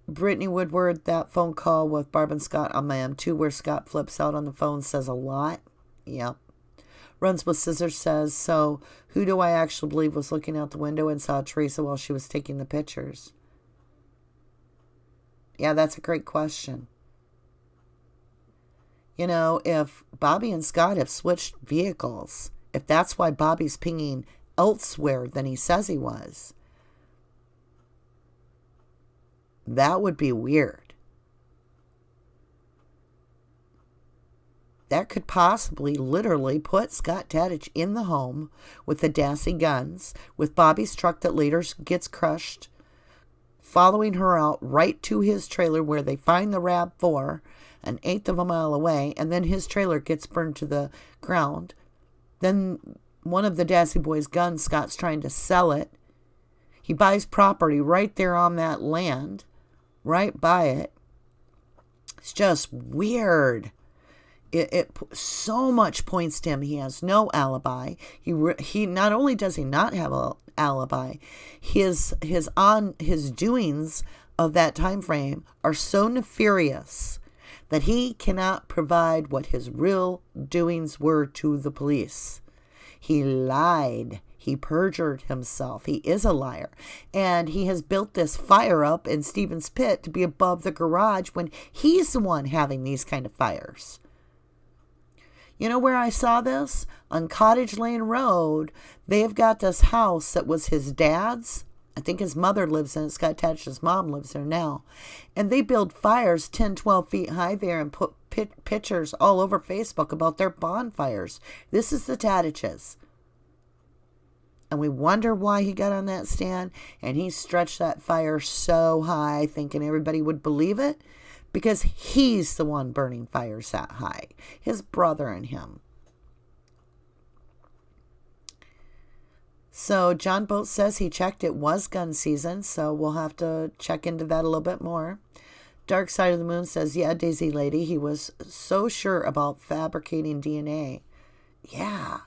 Brittany Woodward, that phone call with Barb and Scott on my M2 where Scott flips out on the phone says a lot. Yep. Runs with Scissors says, so who do I actually believe was looking out the window and saw Teresa while she was taking the pictures? Yeah, that's a great question. You know, if Bobby and Scott have switched vehicles, if that's why Bobby's pinging elsewhere than he says he was, that would be weird. That could possibly literally put Scott Tadych in the home with the Dassey guns, with Bobby's truck that later gets crushed, following her out right to his trailer where they find the RAV4 an eighth of a mile away, and then his trailer gets burned to the ground. Then one of the Dassey boys' guns, Scott's trying to sell it. He buys property right there on that land, right by it. It's just weird. It so much points to him. He has no alibi. He not only does he not have an alibi, his doings of that time frame are so nefarious that he cannot provide what his real doings were to the police. He lied. He perjured himself. He is a liar. And he has built this fire up in Stephen's Pit to be above the garage when he's the one having these kind of fires. You know where I saw this? On Cottage Lane Road, they've got this house that was his dad's. I think his mother lives in it. Scott Tadych's mom lives there now. And they build fires 10, 12 feet high there and put pictures all over Facebook about their bonfires. This is the Tadyches. And we wonder why he got on that stand. And he stretched that fire so high thinking everybody would believe it. Because he's the one burning fires that high. His brother and him. So John Boat says he checked it was gun season. So we'll have to check into that a little bit more. Dark Side of the Moon says, yeah, Daisy Lady. He was so sure about fabricating DNA. Yeah.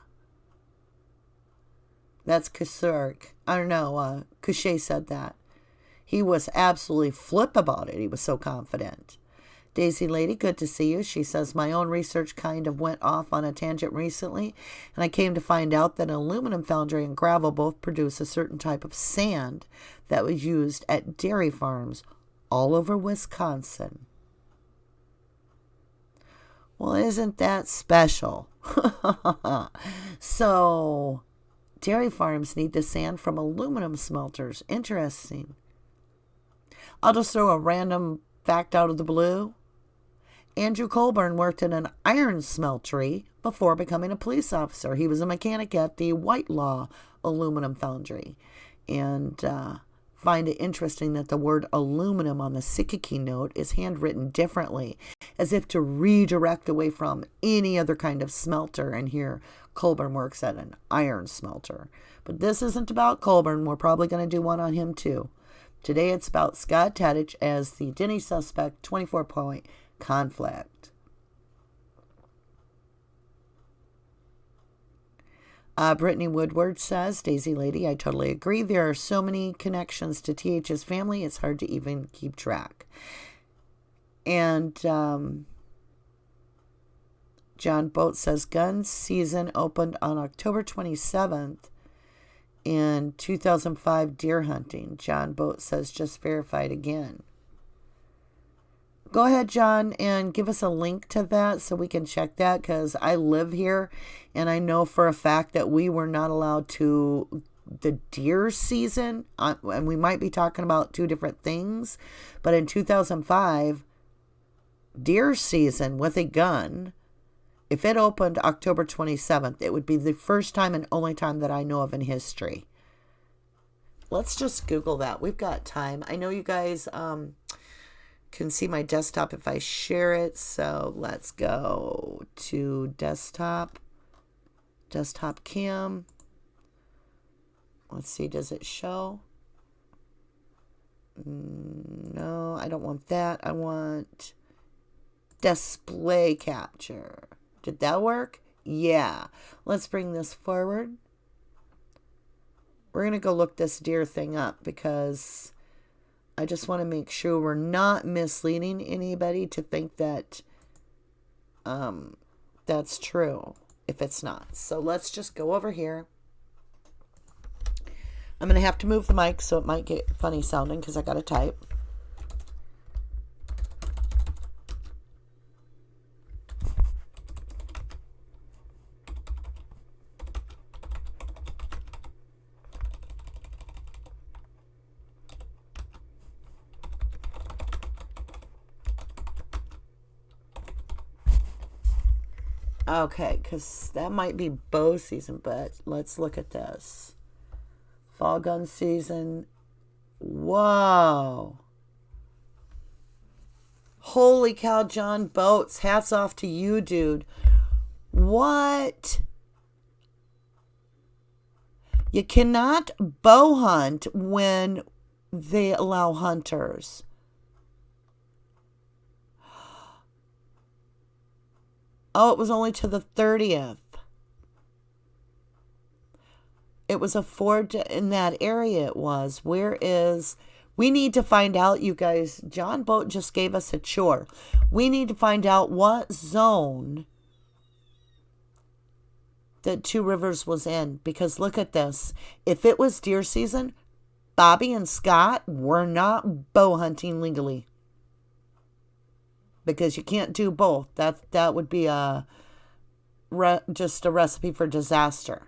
That's Couché. I don't know. Couché said that. He was absolutely flip about it. He was so confident. Daisy Lady, good to see you. She says, my own research kind of went off on a tangent recently, and I came to find out that an aluminum foundry and gravel both produce a certain type of sand that was used at dairy farms all over Wisconsin. Well, isn't that special? So, dairy farms need the sand from aluminum smelters. Interesting. I'll just throw a random fact out of the blue. Andrew Colburn worked in an iron smeltery before becoming a police officer. He was a mechanic at the Whitelaw Aluminum Foundry. And find it interesting that the word aluminum on the Sikikey note is handwritten differently, as if to redirect away from any other kind of smelter. And here, Colburn works at an iron smelter. But this isn't about Colburn. We're probably going to do one on him too. Today it's about Scott Tadych as the Denny suspect, 24-point conflict. Brittany Woodward says, Daisy Lady, I totally agree. There are so many connections to TH's family, it's hard to even keep track. And John Boat says, gun season opened on October 27th in 2005 deer hunting. John Boat says, just verified again. Go ahead, John, and give us a link to that so we can check that, because I live here and I know for a fact that we were not allowed to the deer season, and we might be talking about two different things, but in 2005, deer season with a gun, if it opened October 27th, it would be the first time and only time that I know of in history. Let's just Google that. We've got time. I know you guys can see my desktop if I share it. So let's go to desktop cam. Let's see, does it show? No, I don't want that. I want display capture. Did that work? Yeah. Let's bring this forward. We're going to go look this deer thing up because I just want to make sure we're not misleading anybody to think that that's true if it's not. So let's just go over here. I'm going to have to move the mic so it might get funny sounding because I got to type. Okay, because that might be bow season, but let's look at this. Fall gun season. Whoa. Holy cow, John Boats. Hats off to you, dude. What? You cannot bow hunt when they allow hunters. Oh, it was only to the 30th. It was a 4-day in that area it was. Where is... We need to find out, you guys. John Boat just gave us a chore. We need to find out what zone that Two Rivers was in. Because look at this. If it was deer season, Bobby and Scott were not bow hunting legally. Because you can't do both. That would be just a recipe for disaster.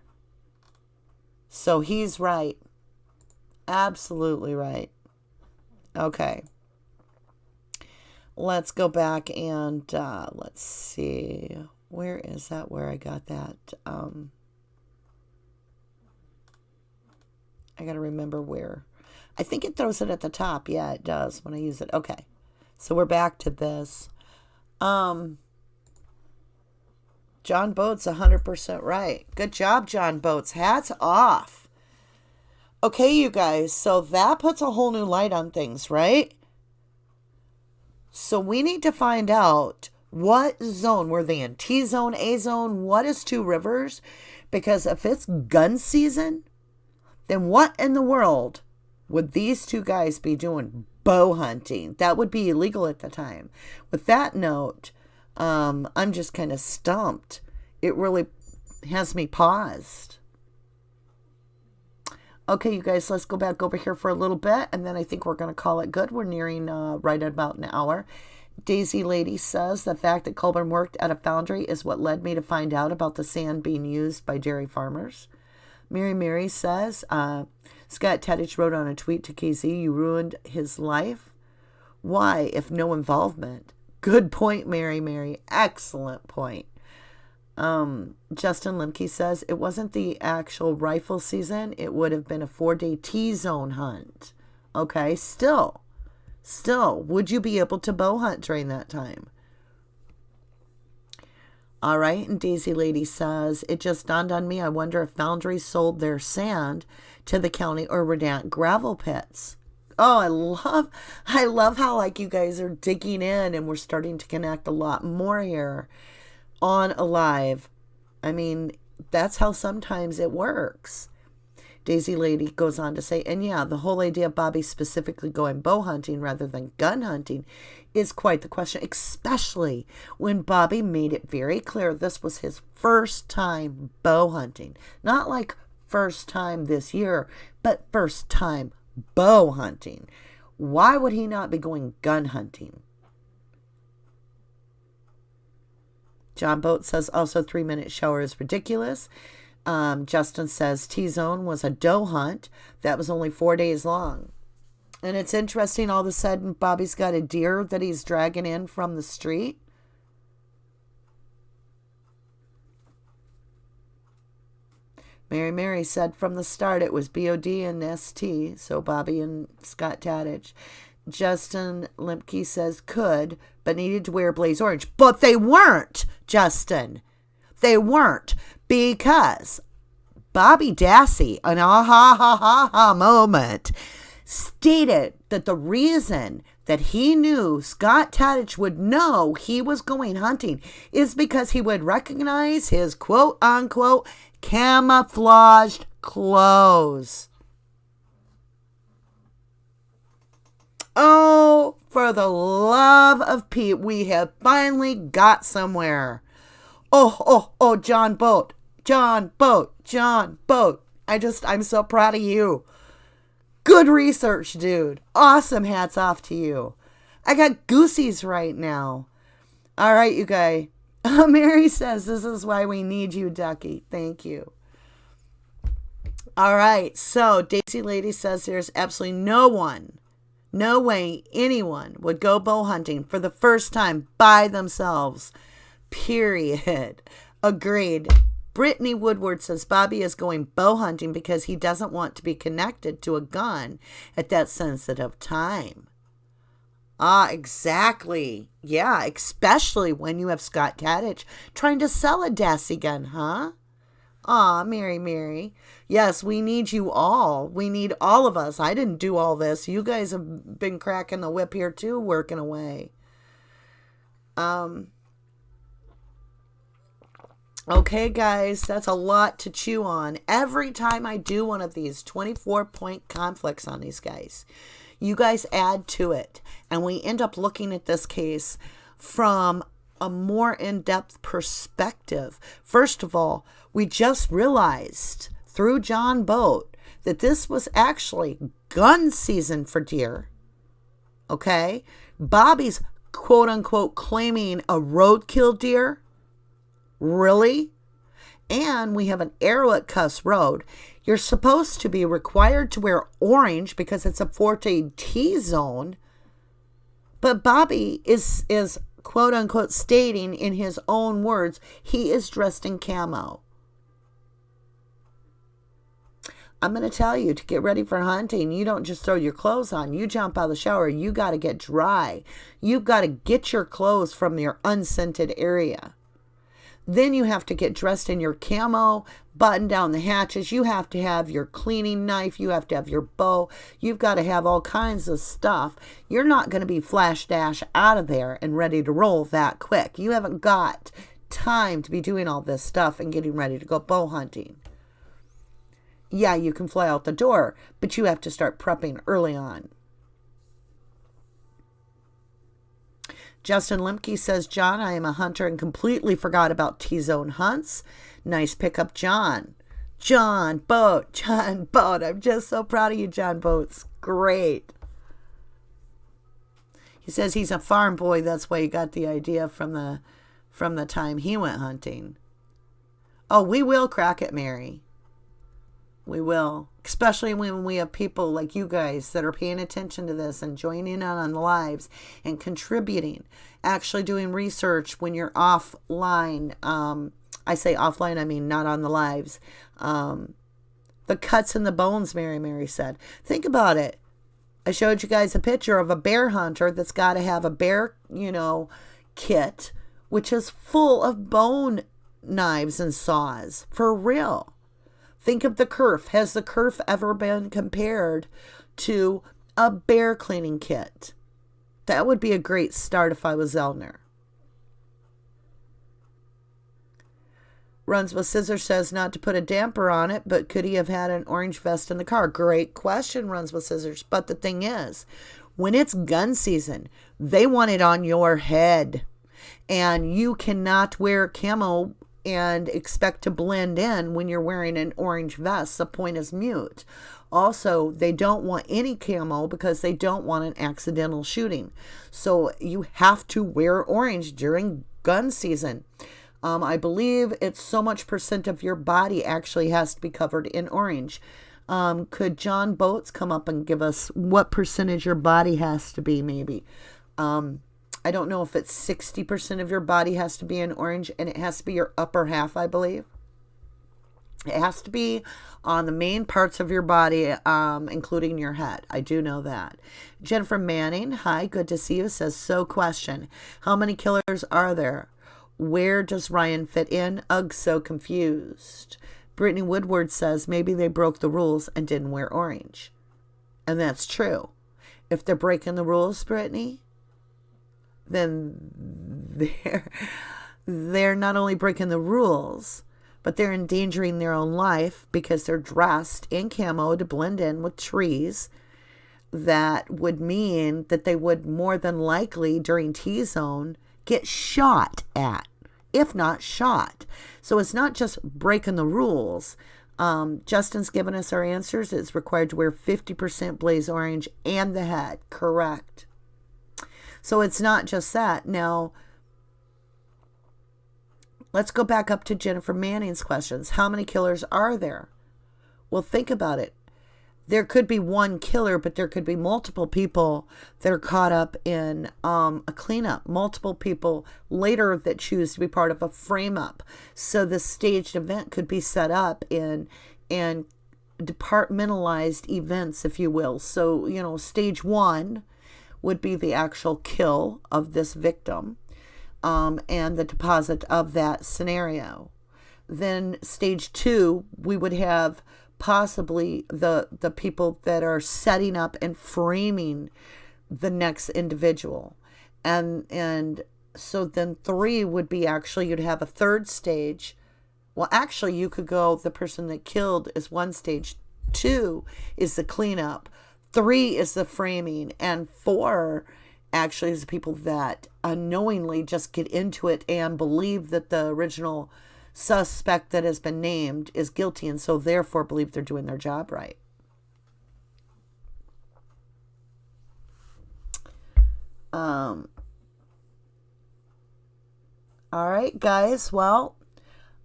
So he's right. Absolutely right. Okay. Let's go back and let's see. Where is that? Where I got that? I got to remember where. I think it throws it at the top. Yeah, it does when I use it. Okay. So we're back to this. John Boat's 100% right. Good job, John Boats. Hats off. Okay, you guys. So that puts a whole new light on things, right? So we need to find out what zone. Were they in T zone, A zone? What is Two Rivers? Because if it's gun season, then what in the world would these two guys be doing bow hunting? That would be illegal at the time. With that note, I'm just kind of stumped. It really has me paused. Okay, you guys, let's go back over here for a little bit, and then I think we're going to call it good. We're nearing right at about an hour. Daisy Lady says, the fact that Colburn worked at a foundry is what led me to find out about the sand being used by dairy farmers. Mary says, Scott Tadych wrote on a tweet to KZ, you ruined his life. Why, if no involvement? Good point, Mary. Excellent point. Justin Limke says, it wasn't the actual rifle season. It would have been a 4-day T-zone hunt. Okay, still, would you be able to bow hunt during that time? All right, and Daisy Lady says, it just dawned on me, I wonder if Foundry sold their sand to the county or were down gravel pits. Oh, I love how like you guys are digging in and we're starting to connect a lot more here on Alive. I mean, that's how sometimes it works. Daisy Lady goes on to say, and yeah, the whole idea of Bobby specifically going bow hunting rather than gun hunting is quite the question, especially when Bobby made it very clear this was his first time bow hunting. Not like first time this year, but first time bow hunting. Why would he not be going gun hunting? John Boat says also 3-minute shower is ridiculous. Justin says T-Zone was a doe hunt that was only 4 days long. And it's interesting, all of a sudden Bobby's got a deer that he's dragging in from the street. Mary said from the start it was B.O.D. and S.T., so Bobby and Scott Tadych. Justin Limke says could, but needed to wear blaze orange. But they weren't, Justin. They weren't, because Bobby Dassey, an ah-ha-ha-ha-ha moment, stated that the reason that he knew Scott Tadych would know he was going hunting is because he would recognize his quote-unquote camouflaged clothes. Oh, for the love of Pete, we have finally got somewhere. Oh, John Boat. I'm so proud of you. Good research, dude. Awesome. Hats off to you. I got goosies right now. All right, you guys. Mary says, this is why we need you, Ducky. Thank you. All right. So Daisy Lady says there's absolutely no way anyone would go bow hunting for the first time by themselves. Period. Agreed. Brittany Woodward says Bobby is going bow hunting because he doesn't want to be connected to a gun at that sensitive time. Exactly. Yeah, especially when you have Scott Tadych trying to sell a Dassey gun, huh? Mary. Yes, we need you all. We need all of us. I didn't do all this. You guys have been cracking the whip here too, working away. Okay, guys, that's a lot to chew on. Every time I do one of these 24-point conflicts on these guys, you guys add to it, and we end up looking at this case from a more in-depth perspective. First of all, we just realized through John Boat that this was actually gun season for deer. Okay? Bobby's quote-unquote claiming a roadkill deer. Really? And we have an arrow at Kuss Road. You're supposed to be required to wear orange because it's a 4-day T-zone. But Bobby is quote unquote stating in his own words, he is dressed in camo. I'm going to tell you, to get ready for hunting, you don't just throw your clothes on. You jump out of the shower. You got to get dry. You've got to get your clothes from your unscented area. Then you have to get dressed in your camo, button down the hatches. You have to have your cleaning knife. You have to have your bow. You've got to have all kinds of stuff. You're not going to be flash dash out of there and ready to roll that quick. You haven't got time to be doing all this stuff and getting ready to go bow hunting. Yeah, you can fly out the door, but you have to start prepping early on. Justin Limke says, John, I am a hunter and completely forgot about T-zone hunts. Nice pickup, John. John Boat. I'm just so proud of you, John Boats. Great. He says he's a farm boy. That's why he got the idea from the time he went hunting. Oh, we will crack it, Mary. We will. Especially when we have people like you guys that are paying attention to this and joining in on the lives and contributing, actually doing research when you're offline. I say offline, I mean not on the lives. The cuts in the bones, Mary said. Think about it. I showed you guys a picture of a bear hunter that's got to have a bear, kit, which is full of bone knives and saws. For real. Think of the kerf. Has the kerf ever been compared to a bear cleaning kit? That would be a great start if I was Zellner. Runs with Scissors says not to put a damper on it, but could he have had an orange vest in the car? Great question, Runs with Scissors. But the thing is, when it's gun season, they want it on your head. And you cannot wear camo and expect to blend in when you're wearing an orange vest. The point is mute. Also, they don't want any camo because they don't want an accidental shooting. So you have to wear orange during gun season. I believe it's so much % of your body actually has to be covered in orange. Could John Boats come up and give us what percentage your body has to be, maybe? I don't know if it's 60% of your body has to be in orange, and it has to be your upper half, I believe. It has to be on the main parts of your body, including your head. I do know that. Jennifer Manning, hi, good to see you, says, so question, how many killers are there? Where does Ryan fit in? Ugh, so confused. Brittany Woodward says, maybe they broke the rules and didn't wear orange. And that's true. If they're breaking the rules, Brittany, then they're not only breaking the rules, but they're endangering their own life because they're dressed in camo to blend in with trees. That would mean that they would more than likely during T-zone get shot at, if not shot. So it's not just breaking the rules. Justin's given us our answers. It's required to wear 50% blaze orange and the head. Correct. So it's not just that. Now, let's go back up to Jennifer Manning's questions. How many killers are there? Well, think about it. There could be one killer, but there could be multiple people that are caught up in a cleanup. Multiple people later that choose to be part of a frame-up. So the staged event could be set up in departmentalized events, if you will. So, stage 1 would be the actual kill of this victim and the deposit of that scenario. Then stage 2, we would have possibly the people that are setting up and framing the next individual. And so then 3 would be actually, you'd have a third stage. Well, actually, you could go, the person that killed is one stage. 2 is the cleanup. 3 is the framing, and 4 actually is the people that unknowingly just get into it and believe that the original suspect that has been named is guilty, and so therefore believe they're doing their job right. All right, guys. Well,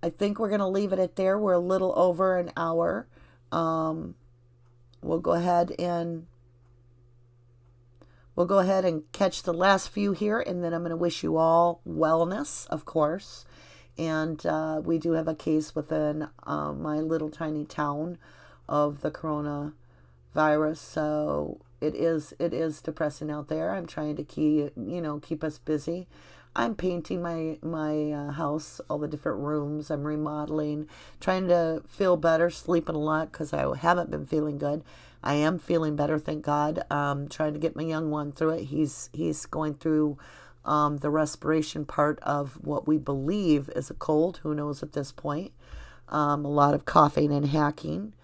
I think we're going to leave it at there. We're a little over an hour. We'll go ahead and catch the last few here, and then I'm going to wish you all wellness, of course. And we do have a case within my little tiny town of the coronavirus, so it is depressing out there. I'm trying to keep us busy. I'm painting my house, all the different rooms. I'm remodeling, trying to feel better, sleeping a lot because I haven't been feeling good. I am feeling better, thank God. Trying to get my young one through it. He's going through the respiration part of what we believe is a cold. Who knows at this point? A lot of coughing and hacking.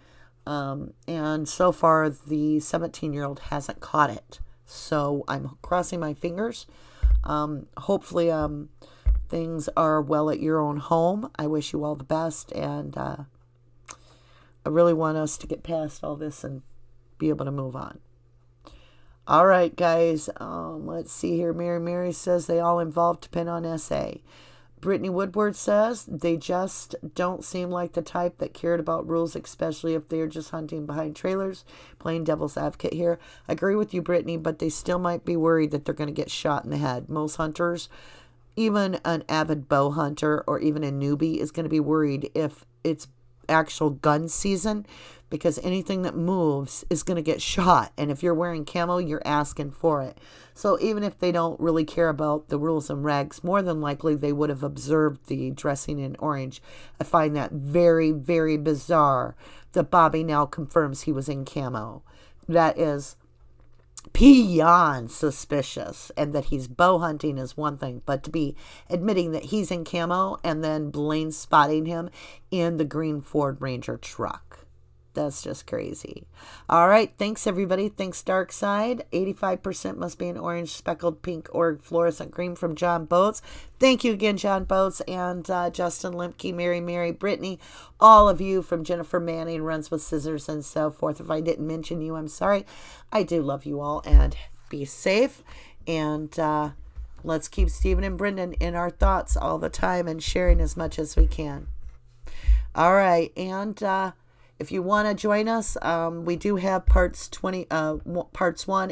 And so far, the 17-year-old hasn't caught it. So I'm crossing my fingers. Hopefully things are well at your own home. I wish you all the best, and I really want us to get past all this and be able to move on. All right, guys, let's see here. Mary says they all involved depend on SA. Brittany Woodward says they just don't seem like the type that cared about rules, especially if they're just hunting behind trailers. Playing devil's advocate here. I agree with you, Brittany, but they still might be worried that they're going to get shot in the head. Most hunters, even an avid bow hunter or even a newbie, is going to be worried if it's actual gun season, because anything that moves is going to get shot. And if you're wearing camo, you're asking for it. So even if they don't really care about the rules and regs, more than likely they would have observed the dressing in orange. I find that very, very bizarre that Bobby now confirms he was in camo. That is beyond suspicious, and that he's bow hunting is one thing, but to be admitting that he's in camo and then Blaine spotting him in the green Ford Ranger truck. That's just crazy. All right. Thanks, everybody. Thanks, Dark Side. 85% must be an orange, speckled pink, or fluorescent green from John Boats. Thank you again, John Boats, and Justin Limke, Mary, Brittany, all of you from Jennifer Manning, Runs with Scissors, and so forth. If I didn't mention you, I'm sorry. I do love you all, and be safe. And let's keep Stephen and Brendan in our thoughts all the time and sharing as much as we can. All right. And if you want to join us, we do have parts 1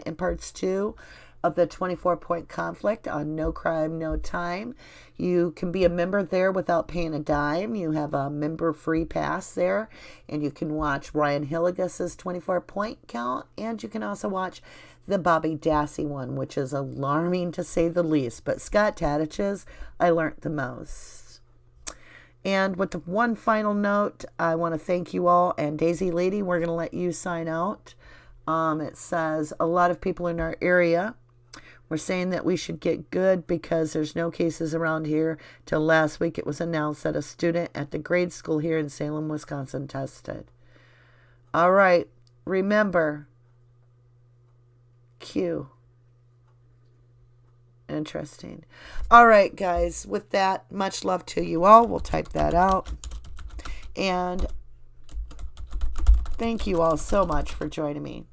and parts 2 of the 24-point conflict on No Crime, No Time. You can be a member there without paying a dime. You have a member free pass there, and you can watch Ryan Hilligas's 24-point count, and you can also watch the Bobby Dassey one, which is alarming to say the least. But Scott Tadych's, I learned the most. And with the one final note, I want to thank you all. And Daisy Lady, we're going to let you sign out. It says a lot of people in our area were saying that we should get good because there's no cases around here. Till last week it was announced that a student at the grade school here in Salem, Wisconsin tested. All right. Remember, Q. Interesting. All right, guys. With that, much love to you all. We'll type that out. And thank you all so much for joining me.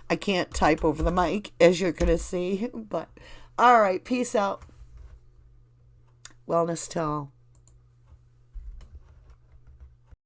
I can't type over the mic, as you're going to see. But all right. Peace out. Wellness to all.